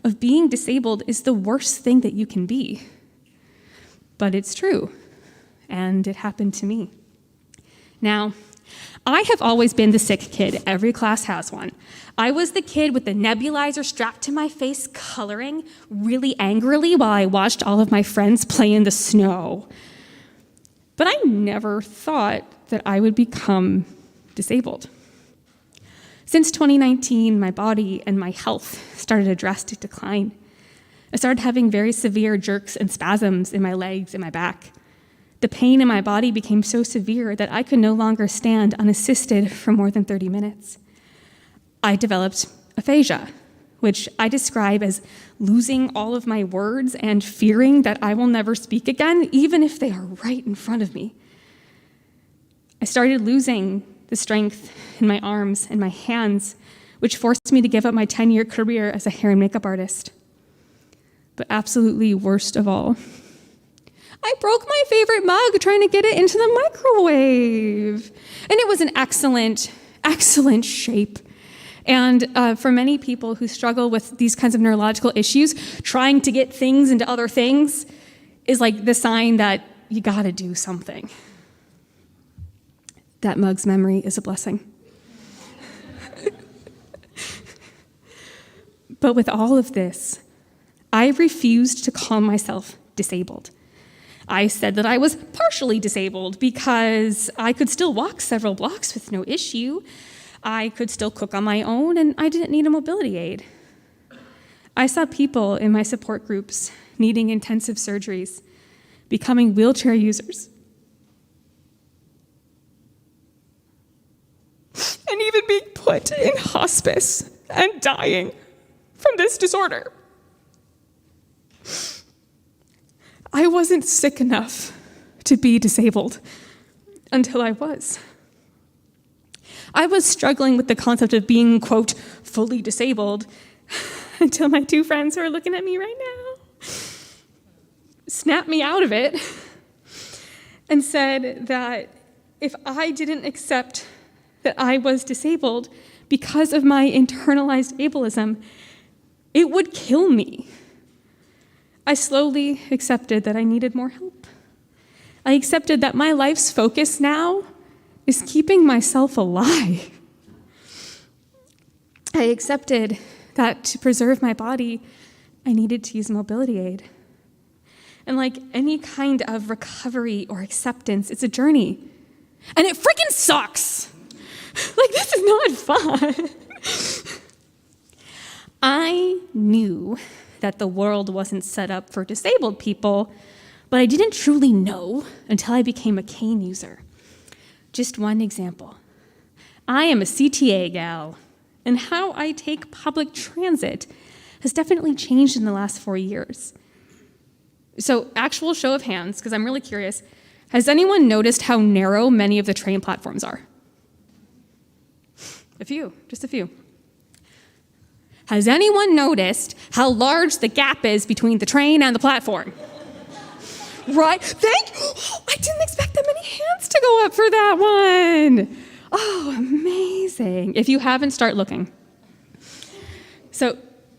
of being disabled is the worst thing that you can be. But it's true, and it happened to me. Now, I have always been the sick kid. Every class has one. I was the kid with the nebulizer strapped to my face, coloring really angrily while I watched all of my friends play in the snow. But I never thought that I would become disabled. Since 2019, my body and my health started a drastic decline. I started having very severe jerks and spasms in my legs and my back. The pain in my body became so severe that I could no longer stand unassisted for more than 30 minutes. I developed aphasia, which I describe as losing all of my words and fearing that I will never speak again, even if they are right in front of me. I started losing the strength in my arms and my hands, which forced me to give up my 10-year career as a hair and makeup artist. But absolutely worst of all, I broke my favorite mug trying to get it into the microwave. And it was an excellent shape. And for many people who struggle with these kinds of neurological issues, trying to get things into other things is like the sign that you gotta do something. That mug's memory is a blessing. But with all of this, I refused to call myself disabled. I said that I was partially disabled because I could still walk several blocks with no issue. I could still cook on my own, and I didn't need a mobility aid. I saw people in my support groups needing intensive surgeries, becoming wheelchair users, and even being put in hospice and dying from this disorder. I wasn't sick enough to be disabled until I was. I was struggling with the concept of being, quote, fully disabled until my two friends who are looking at me right now snapped me out of it and said that if I didn't accept that I was disabled because of my internalized ableism, it would kill me. I slowly accepted that I needed more help. I accepted that my life's focus now is keeping myself alive. I accepted that to preserve my body, I needed to use a mobility aid. And like any kind of recovery or acceptance, it's a journey. And it freaking sucks. Like, this is not fun. I knew that the world wasn't set up for disabled people, but I didn't truly know until I became a cane user. Just one example. I am a CTA gal, and how I take public transit has definitely changed in the last 4 years. So, actual show of hands, because I'm really curious, has anyone noticed how narrow many of the train platforms are? A few, just a few. Has anyone noticed how large the gap is between the train and the platform? Right? I didn't expect that many hands to go up for that one. Oh, amazing. If you haven't, start looking. So,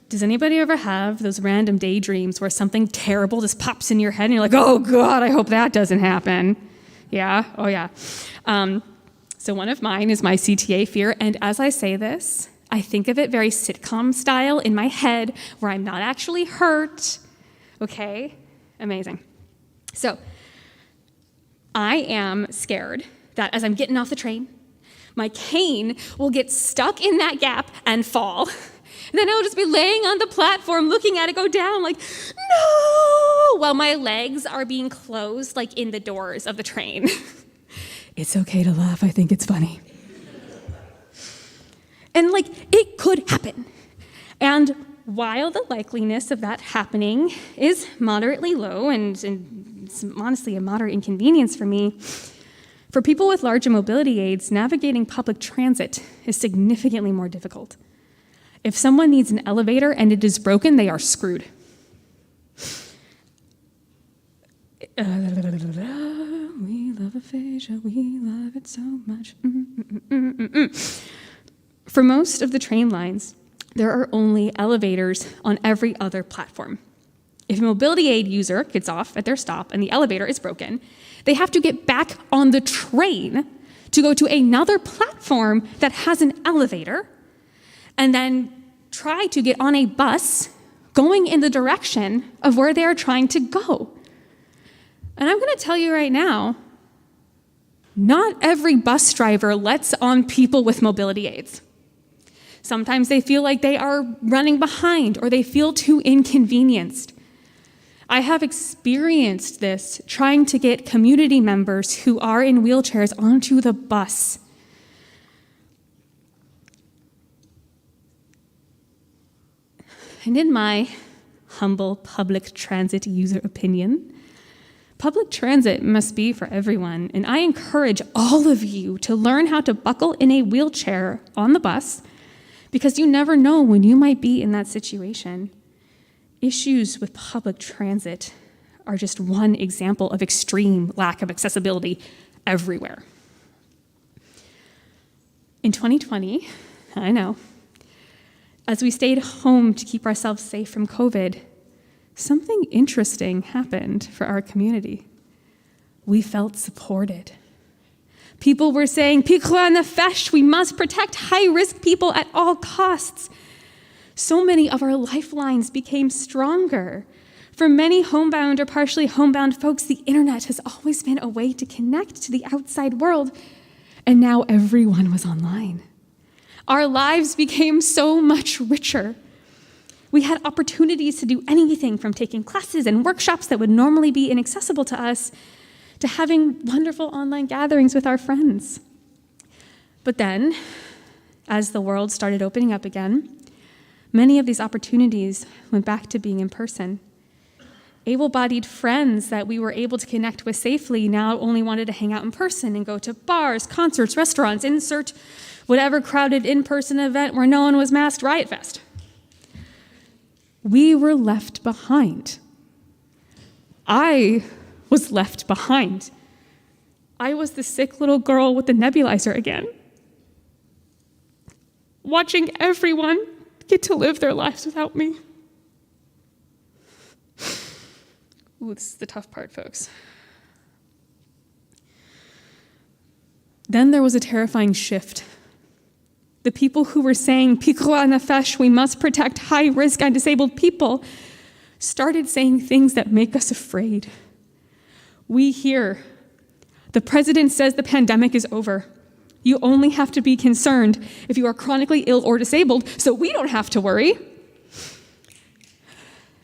does anybody ever have those random daydreams where something terrible just pops in your head and you're like, oh God, I hope that doesn't happen? Yeah? Oh yeah. So one of mine is my CTA fear, and as I say this, I think of it very sitcom style in my head where I'm not actually hurt. Okay? Amazing. So, I am scared that as I'm getting off the train, my cane will get stuck in that gap and fall. And then I'll just be laying on the platform looking at it go down like, no, while my legs are being closed like in the doors of the train. It's okay to laugh, I think it's funny. And like, it could happen. And while the likeliness of that happening is moderately low, and it's honestly a moderate inconvenience for me, for people with larger mobility aids, navigating public transit is significantly more difficult. If someone needs an elevator and it is broken, they are screwed. We love aphasia, we love it so much. For most of the train lines, there are only elevators on every other platform. If a mobility aid user gets off at their stop and the elevator is broken, they have to get back on the train to go to another platform that has an elevator, and then try to get on a bus going in the direction of where they are trying to go. And I'm going to tell you right now, not every bus driver lets on people with mobility aids. Sometimes they feel like they are running behind or they feel too inconvenienced. I have experienced this trying to get community members who are in wheelchairs onto the bus. And in my humble public transit user opinion, public transit must be for everyone, and I encourage all of you to learn how to buckle in a wheelchair on the bus, because you never know when you might be in that situation. Issues with public transit are just one example of extreme lack of accessibility everywhere. In 2020, I know, as we stayed home to keep ourselves safe from COVID, something interesting happened for our community. We felt supported. People were saying, "Pikra nefesh," we must protect high-risk people at all costs. So many of our lifelines became stronger. For many homebound or partially homebound folks, the internet has always been a way to connect to the outside world, and now everyone was online. Our lives became so much richer. We had opportunities to do anything from taking classes and workshops that would normally be inaccessible to us to having wonderful online gatherings with our friends. But then, as the world started opening up again, many of these opportunities went back to being in person. Able-bodied friends that we were able to connect with safely now only wanted to hang out in person and go to bars, concerts, restaurants, insert whatever crowded in-person event where no one was masked, Riot Fest. We were left behind. I was left behind. I was the sick little girl with the nebulizer again, watching everyone get to live their lives without me. Ooh, this is the tough part, folks. Then there was a terrifying shift. The people who were saying, "Pikra nefesh," we must protect high-risk and disabled people, started saying things that make us afraid. We hear, "The president says the pandemic is over. You only have to be concerned if you are chronically ill or disabled, so we don't have to worry."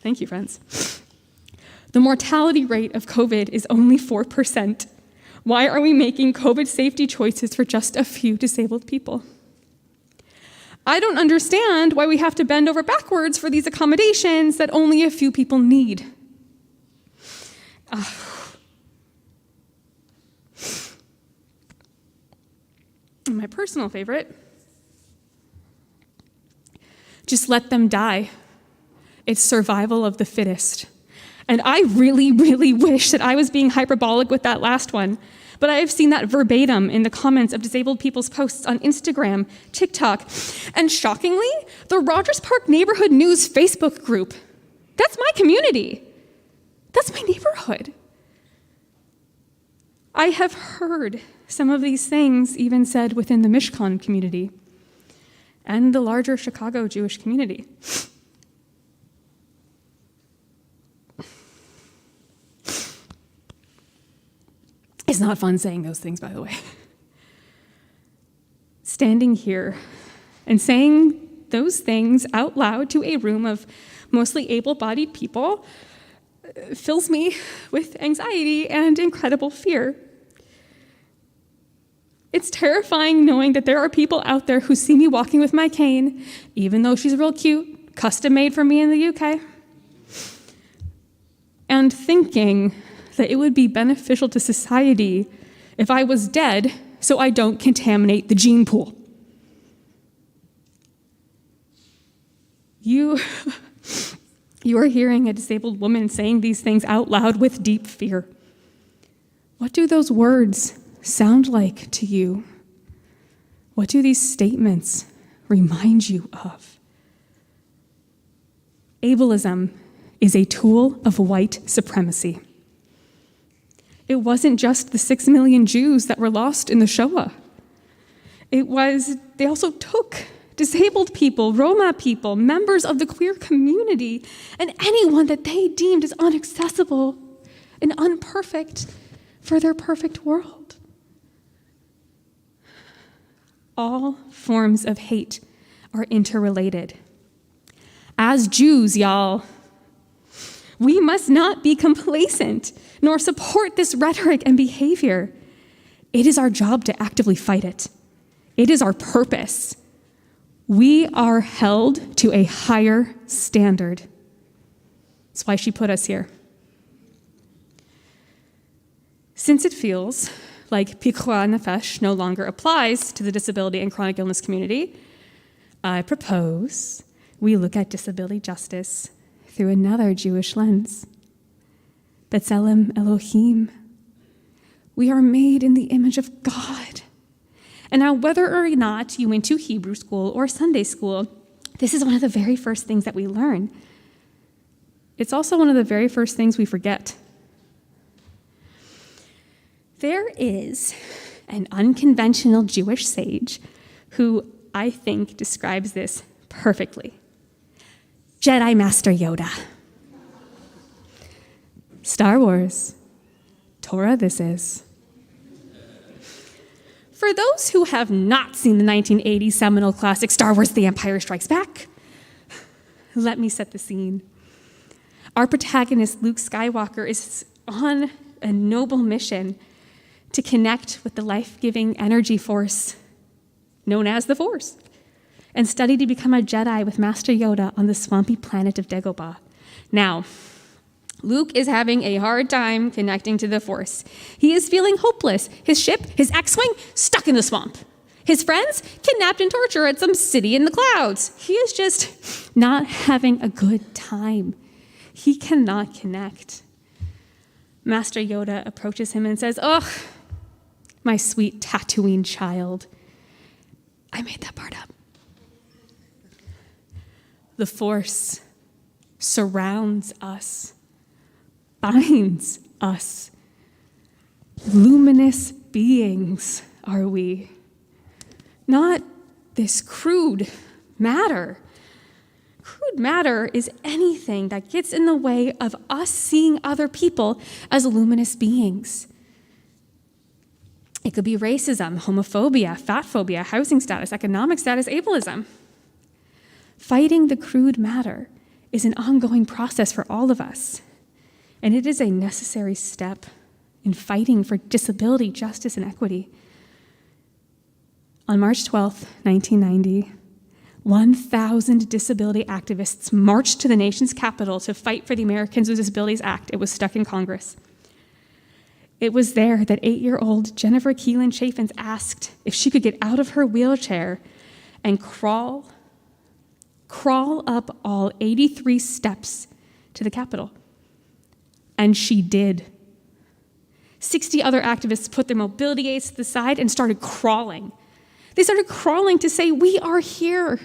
Thank you, friends. The mortality rate of COVID is only 4%. Why are we making COVID safety choices for just a few disabled people? I don't understand why we have to bend over backwards for these accommodations that only a few people need. And my personal favorite, just let them die. It's survival of the fittest. And I really, really wish that I was being hyperbolic with that last one, but I have seen that verbatim in the comments of disabled people's posts on Instagram, TikTok, and shockingly, the Rogers Park Neighborhood News Facebook group. That's my community. That's my neighborhood. I have heard some of these things even said within the Mishkan community and the larger Chicago Jewish community. It's not fun saying those things, by the way. Standing here and saying those things out loud to a room of mostly able-bodied people fills me with anxiety and incredible fear. It's terrifying knowing that there are people out there who see me walking with my cane, even though she's real cute, custom made for me in the UK. And thinking that it would be beneficial to society if I was dead so I don't contaminate the gene pool. You are hearing a disabled woman saying these things out loud with deep fear. What do those words sound like to you? What do these statements remind you of? Ableism is a tool of white supremacy. It wasn't just the 6 million Jews that were lost in the Shoah. They also took disabled people, Roma people, members of the queer community, and anyone that they deemed as inaccessible and imperfect for their perfect world. All forms of hate are interrelated. As Jews, y'all, we must not be complacent nor support this rhetoric and behavior. It is our job to actively fight it. It is our purpose. We are held to a higher standard. That's why she put us here. Since it feels like Pikuah Nefesh no longer applies to the disability and chronic illness community, I propose we look at disability justice through another Jewish lens. B'Tselem Elohim. We are made in the image of God. And now, whether or not you went to Hebrew school or Sunday school, this is one of the very first things that we learn. It's also one of the very first things we forget. There is an unconventional Jewish sage who I think describes this perfectly. Jedi Master Yoda. Star Wars. Torah this is. For those who have not seen the 1980 seminal classic Star Wars The Empire Strikes Back, let me set the scene. Our protagonist, Luke Skywalker, is on a noble mission to connect with the life-giving energy force known as the Force, and study to become a Jedi with Master Yoda on the swampy planet of Dagobah. Now, Luke is having a hard time connecting to the Force. He is feeling hopeless. His ship, his X-Wing, stuck in the swamp. His friends kidnapped and tortured at some city in the clouds. He is just not having a good time. He cannot connect. Master Yoda approaches him and says, "Oh, my sweet Tatooine child." I made that part up. The Force surrounds us, binds us. Luminous beings are we. Not this crude matter. Crude matter is anything that gets in the way of us seeing other people as luminous beings. It could be racism, homophobia, fat phobia, housing status, economic status, ableism. Fighting the crude matter is an ongoing process for all of us, and it is a necessary step in fighting for disability, justice, and equity. On March 12th, 1990, 1,000 disability activists marched to the nation's capital to fight for the Americans with Disabilities Act. It was stuck in Congress. It was there that 8-year-old Jennifer Keelan Chaffins asked if she could get out of her wheelchair and crawl up all 83 steps to the Capitol. And she did. 60 other activists put their mobility aids to the side and started crawling. They started crawling to say, "We are here.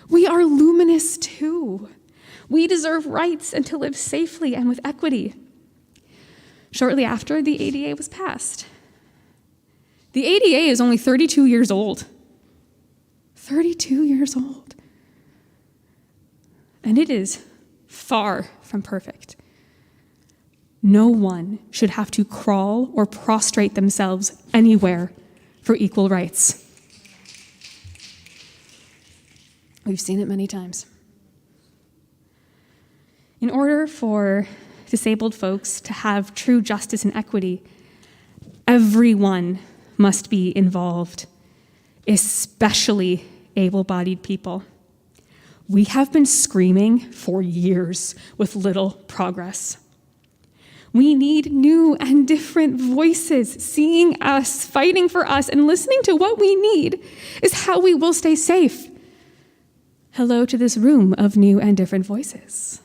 We are luminous too. We deserve rights and to live safely and with equity." Shortly after, the ADA was passed. The ADA is only 32 years old. 32 years old. And it is far from perfect. No one should have to crawl or prostrate themselves anywhere for equal rights. We've seen it many times. In order for disabled folks to have true justice and equity, everyone must be involved, especially able-bodied people. We have been screaming for years with little progress. We need new and different voices seeing us, fighting for us, and listening to what we need is how we will stay safe. Hello to this room of new and different voices.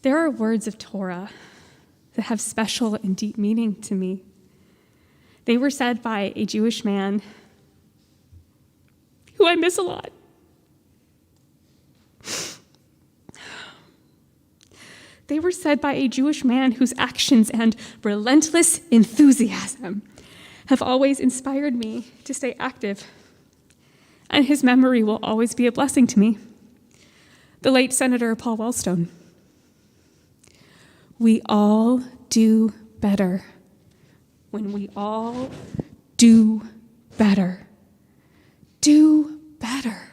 There are words of Torah that have special and deep meaning to me. They were said by a Jewish man who I miss a lot. They were said by a Jewish man whose actions and relentless enthusiasm have always inspired me to stay active, and his memory will always be a blessing to me. The late Senator Paul Wellstone. We all do better when we all do better. Do better.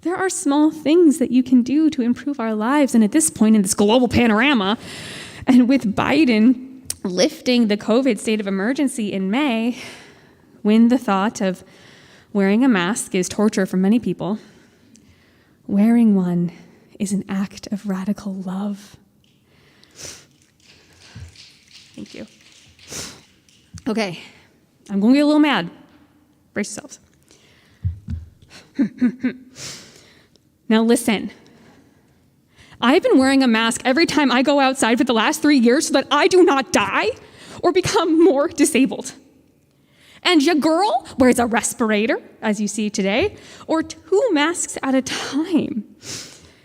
There are small things that you can do to improve our lives, and at this point in this global panorama, and with Biden lifting the COVID state of emergency in May, when the thought of wearing a mask is torture for many people, wearing one is an act of radical love. Thank you. Okay, I'm going to get a little mad. Brace yourselves. Now listen. I've been wearing a mask every time I go outside for the last 3 years so that I do not die or become more disabled. And your girl wears a respirator, as you see today, or 2 masks at a time.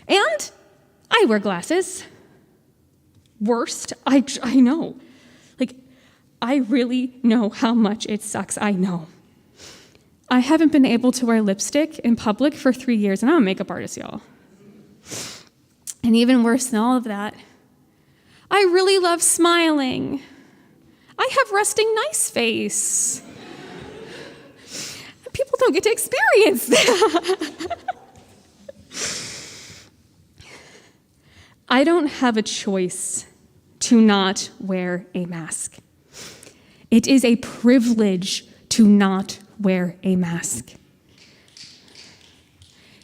And I wear glasses. Worst, I know. I really know how much it sucks, I know. I haven't been able to wear lipstick in public for 3 years, and I'm a makeup artist, y'all. And even worse than all of that, I really love smiling. I have resting nice face. People don't get to experience that. I don't have a choice to not wear a mask. It is a privilege to not wear a mask.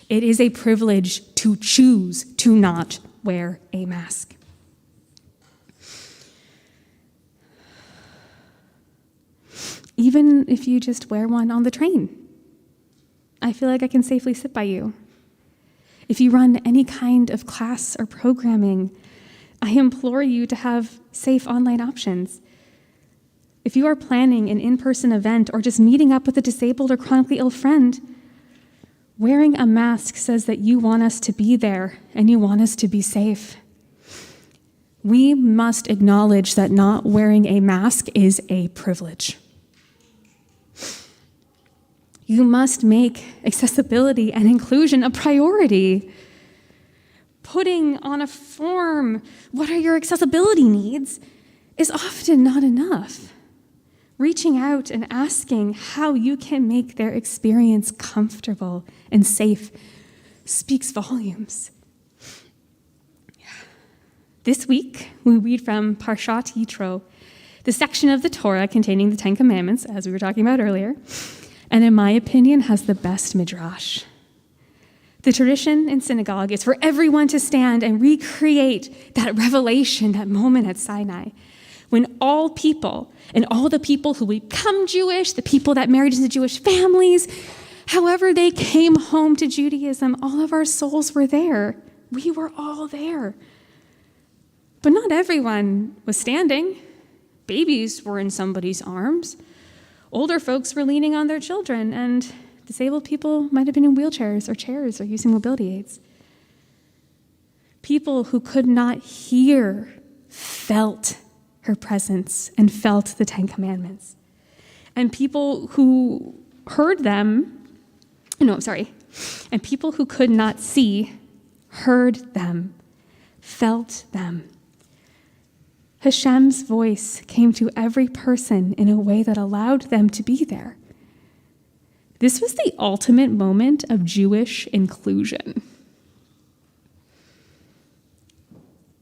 It is a privilege to choose to not wear a mask. Even if you just wear one on the train, I feel like I can safely sit by you. If you run any kind of class or programming, I implore you to have safe online options. If you are planning an in-person event or just meeting up with a disabled or chronically ill friend, wearing a mask says that you want us to be there and you want us to be safe. We must acknowledge that not wearing a mask is a privilege. You must make accessibility and inclusion a priority. Putting on a form, what are your accessibility needs, is often not enough. Reaching out and asking how you can make their experience comfortable and safe speaks volumes. This week, we read from Parshat Yitro, the section of the Torah containing the 10 Commandments, as we were talking about earlier, and in my opinion, has the best midrash. The tradition in synagogue is for everyone to stand and recreate that revelation, that moment at Sinai, when all people, and all the people who become Jewish, the people that married into Jewish families, however they came home to Judaism, all of our souls were there. We were all there. But not everyone was standing. Babies were in somebody's arms. Older folks were leaning on their children, and disabled people might have been in wheelchairs or chairs or using mobility aids. People who could not hear felt her presence and felt the 10 Commandments. And people who heard them, and people who could not see heard them, felt them. Hashem's voice came to every person in a way that allowed them to be there. This was the ultimate moment of Jewish inclusion.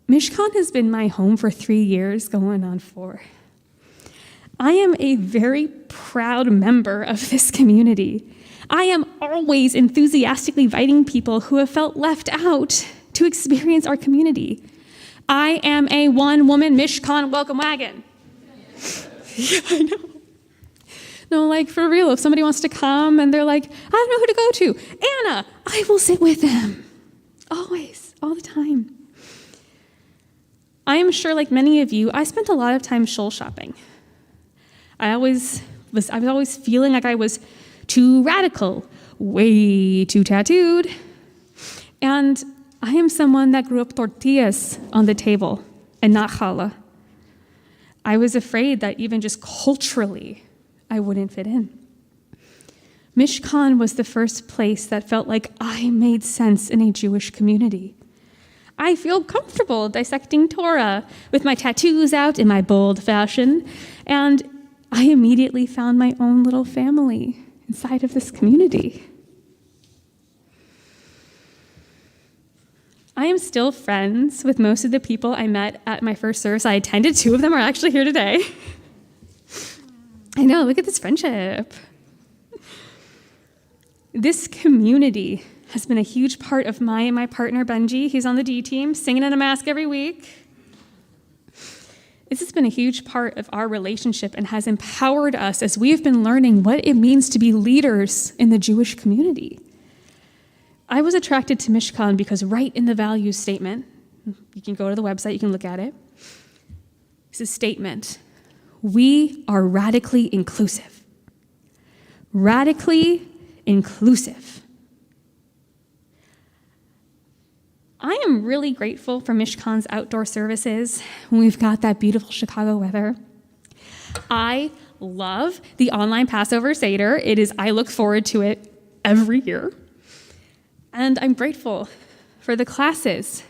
Mishkan has been my home for 3 years, going on 4. I am a very proud member of this community. I am always enthusiastically inviting people who have felt left out to experience our community. I am a one-woman Mishkan welcome wagon. Yeah, I know. No, like for real, if somebody wants to come and they're like, I don't know who to go to, Anna, I will sit with them. Always, all the time. I am sure, like many of you, I spent a lot of time shul shopping. I was always feeling like I was too radical, way too tattooed. And I am someone that grew up tortillas on the table and not challah. I was afraid that even just culturally, I wouldn't fit in. Mishkan was the first place that felt like I made sense in a Jewish community. I feel comfortable dissecting Torah with my tattoos out in my bold fashion, and I immediately found my own little family inside of this community. I am still friends with most of the people I met at my first service I attended. 2 of them are actually here today. I know, look at this friendship. This community has been a huge part of my and my partner Benji. He's on the D team, singing in a mask every week. This has been a huge part of our relationship and has empowered us as we've been learning what it means to be leaders in the Jewish community. I was attracted to Mishkan because right in the values statement, you can go to the website, you can look at it, it's a statement. We are radically inclusive. Radically inclusive. I am really grateful for Mishkan's outdoor services when we've got that beautiful Chicago weather. I love the online Passover Seder. I look forward to it every year. And I'm grateful for the classes.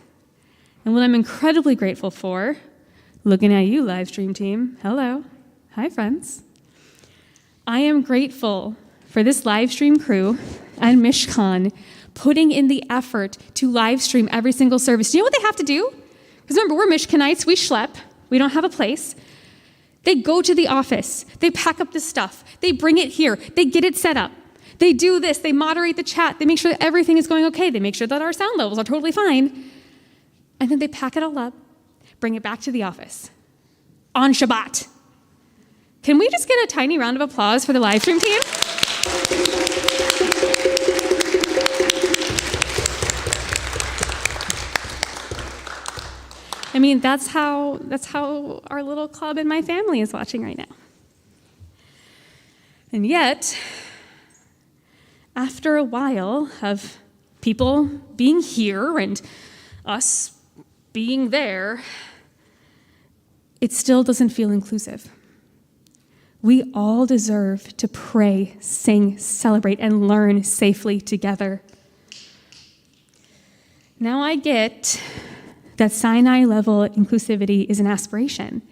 And what I'm incredibly grateful for, looking at you, live stream team, hello, hi friends. I am grateful for this live stream crew and Mishkan putting in the effort to live stream every single service. Do you know what they have to do? Because remember, we're Mishkanites, we schlep, we don't have a place. They go to the office, they pack up the stuff, they bring it here, they get it set up. They do this, they moderate the chat, they make sure that everything is going okay, they make sure that our sound levels are totally fine, and then they pack it all up, bring it back to the office on Shabbat. Can we just get a tiny round of applause for the live stream team? I mean, that's how our little club in my family is watching right now. And yet, after a while of people being here and us being there, it still doesn't feel inclusive. We all deserve to pray, sing, celebrate, and learn safely together. Now I get that Sinai-level inclusivity is an aspiration,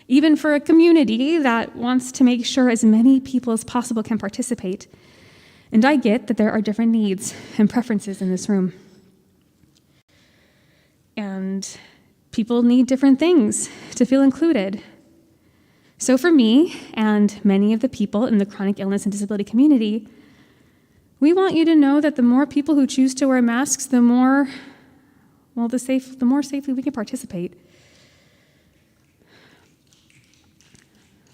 even for a community that wants to make sure as many people as possible can participate. And I get that there are different needs and preferences in this room. And people need different things to feel included. So for me and many of the people in the chronic illness and disability community, we want you to know that the more people who choose to wear masks, the more safely we can participate.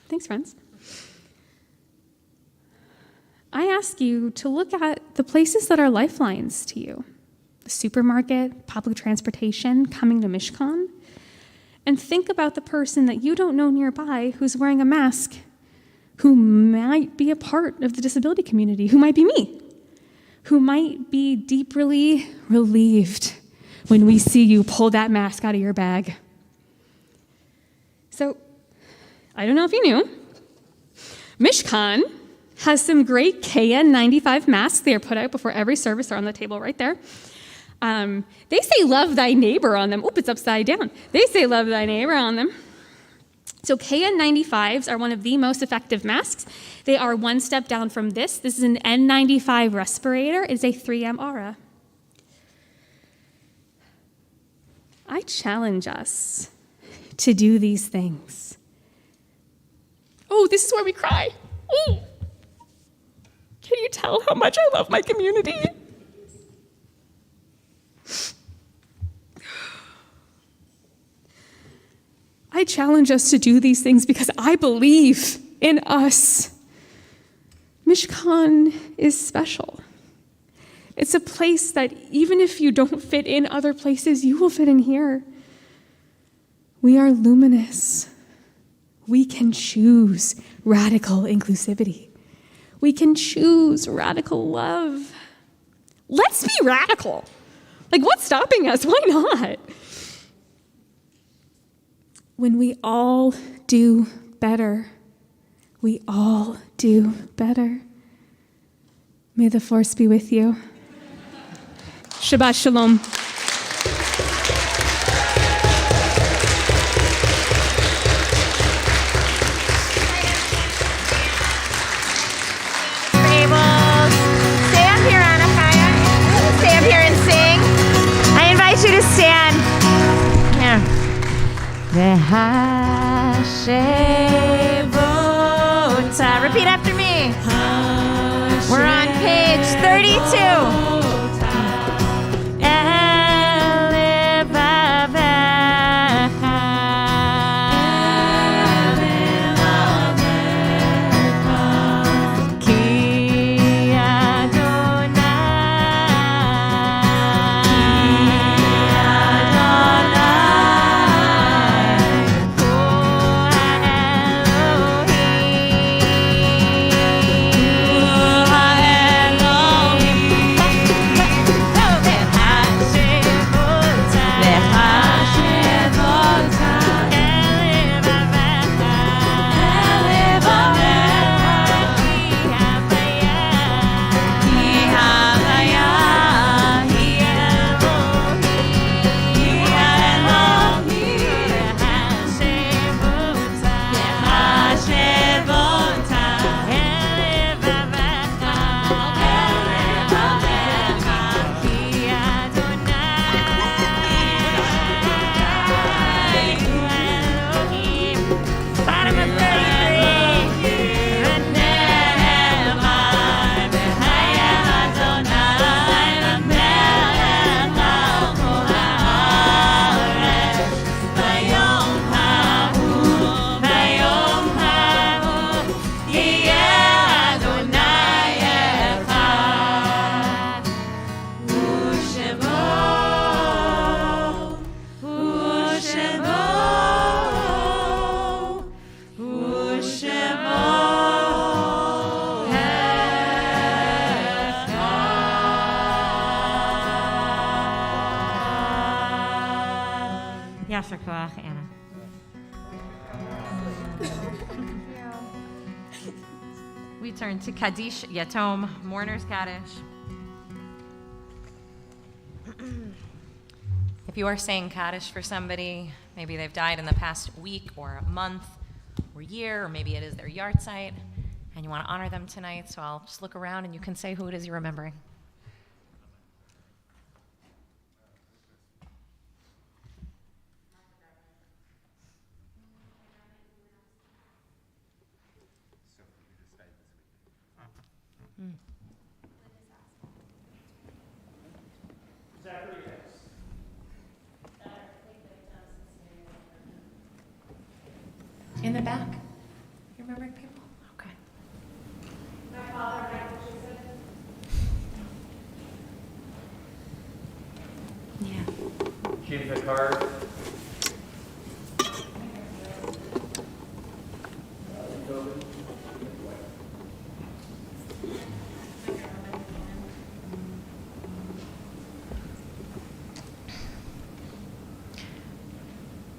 Thanks, friends. I ask you to look at the places that are lifelines to you. The supermarket, public transportation, coming to Mishkan, and think about the person that you don't know nearby who's wearing a mask, who might be a part of the disability community, who might be me, who might be deeply relieved when we see you pull that mask out of your bag. So, I don't know if you knew, Mishkan has some great KN95 masks. They are put out before every service. They're on the table right there. They say love thy neighbor on them. Oop, it's upside down. They say love thy neighbor on them. So KN95s are one of the most effective masks. They are one step down from this. This is an N95 respirator. It's a 3M aura. I challenge us to do these things. Oh, this is where we cry. Oh. Can you tell how much I love my community? I challenge us to do these things because I believe in us. Mishkan is special. It's a place that even if you don't fit in other places, you will fit in here. We are luminous. We can choose radical inclusivity. We can choose radical love. Let's be radical. Like, what's stopping us? Why not? When we all do better, we all do better. May the force be with you. Shabbat shalom. Stay up here, Anakaya. Stay up here and sing. I invite you to stand. Here. Repeat after me. We're on page 32. Yasher koach, Anna. We turn to Kaddish Yatom, Mourner's Kaddish. If you are saying Kaddish for somebody, maybe they've died in the past week or month or year, or maybe it is their yard site, and you want to honor them tonight, so I'll just look around and you can say who it is you're remembering. In the back? You remembering people? Okay. My father, Michael Jason. Yeah. Keith Picard.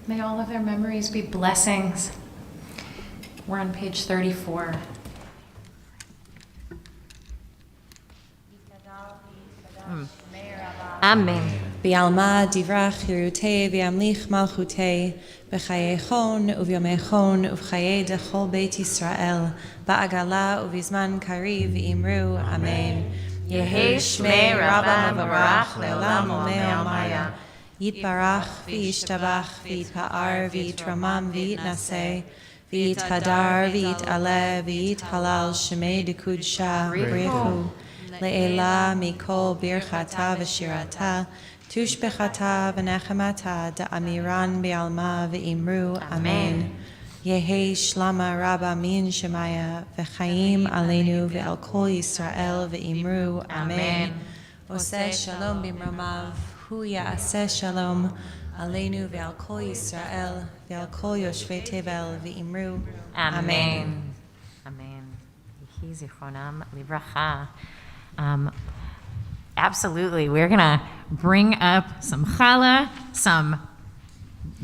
May all of their memories be blessings. We're on page 34. Amen. Bialma divrach hirute viamlich malchute bechayechon uviomechon uvchaye dechol beit Yisrael ba'agala uvizman kariv imru Amen. Yehi shmei Rabba mevarach leolam omei omaya Yitbarach v'yishtabach v'yitpa'ar v'yitramam v'yitnaseh V'yithadar v'yit'aleh v'yithalal shemei dekudshah B'rechu Le'ela mikol birchata v'shirata Tushbechata v'nechemata da'amiran bi'alma v'imru Amen. Yehi shlama rabba min shemaya v'chaim aleinu v'al kol Yisrael v'imru Amen. Oseh shalom b'mramav hu ya'aseh shalom aleinu v'al kol Yisrael v'al kol yoshvei tevel v'imru Amen. Amen. Yehi zichronam livracha. Absolutely. We're going to bring up some challah, some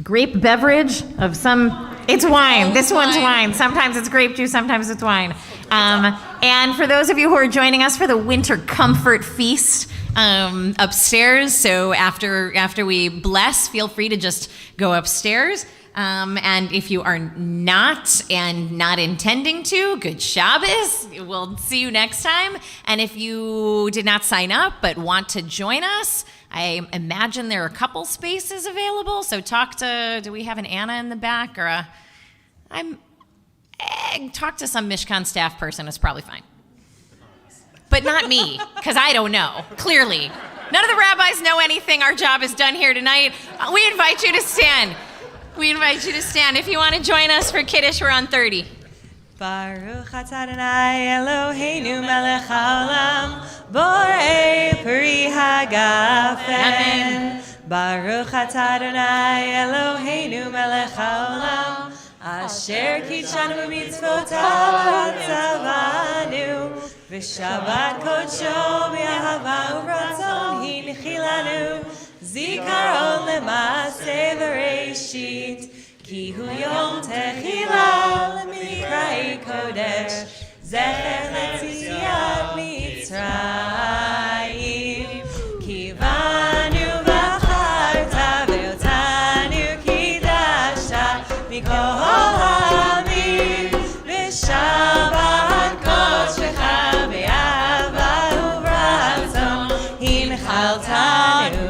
grape beverage of some, it's wine. This one's wine. Sometimes it's grape juice, sometimes it's wine. And for those of you who are joining us for the winter comfort feast upstairs, so after we bless, feel free to just go upstairs. And if you are not intending to, good Shabbos. We'll see you next time. And if you did not sign up but want to join us, I imagine there are a couple spaces available. So do we have an Anna in the back or talk to some Mishkan staff person. It's probably fine. But not me, because I don't know, clearly. None of the rabbis know anything. Our job is done here tonight. We invite you to stand. If you want to join us for Kiddush, we're on 30. Baruch atah Adonai Eloheinu melech haolam borei peri hagafen. Baruch atah Adonai Eloheinu melech haolam asher kitshanu b'mitzvotav tzavanu v'shabbat kodsho b'ahava u'ratzon hinchi lanu zikaron le'maaseh v'reishit Ki hu yom techila l'mikrai kodesh zecher letziyat Mitzrayim Ki vanu v'acharta ve'otanu kidashta mikol ha'amim v'shabbat kodshecha be'ahava u'ratzon hinchaltanu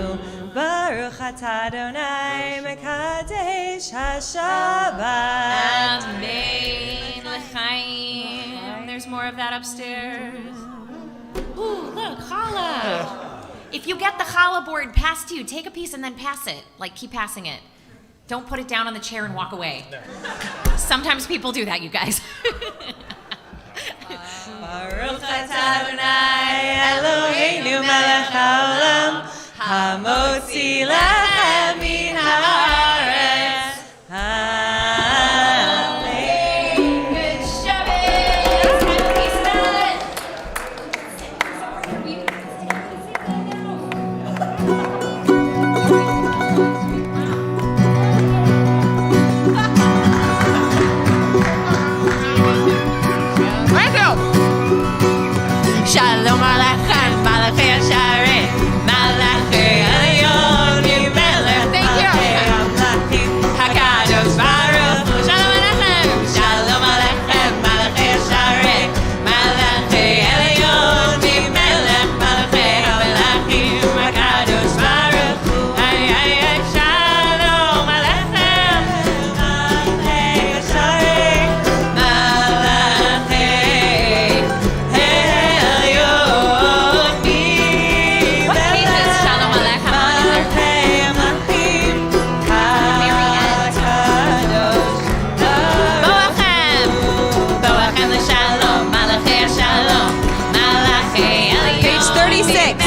Baruch atah Adonai mekadesh haShabbat. Amen. L'chaim. There's more of that upstairs. Ooh, look, challah. If you get the challah board passed to you, take a piece and then pass it. Like, keep passing it. Don't put it down on the chair and walk away. Sometimes people do that, you guys. Baruch atah Adonai Eloheinu melech haolam hamotzi lechem min haaretz. Amen. Good Shabbos. Happy Shabbat. Shalom Aleichem, Malachei Hasharet, Malachei Elyon, Melech, Malachei Amlachim, Hakadosh Baruch Hu. Shalom Aleichem, Shalom Aleichem, Malachei Hasharet, Malachei Elyon, Melech, Malachei Amlachim, Hakadosh Baruch Hu. Shalom Aleichem, Malachei Hasharet, Malachei Page 36.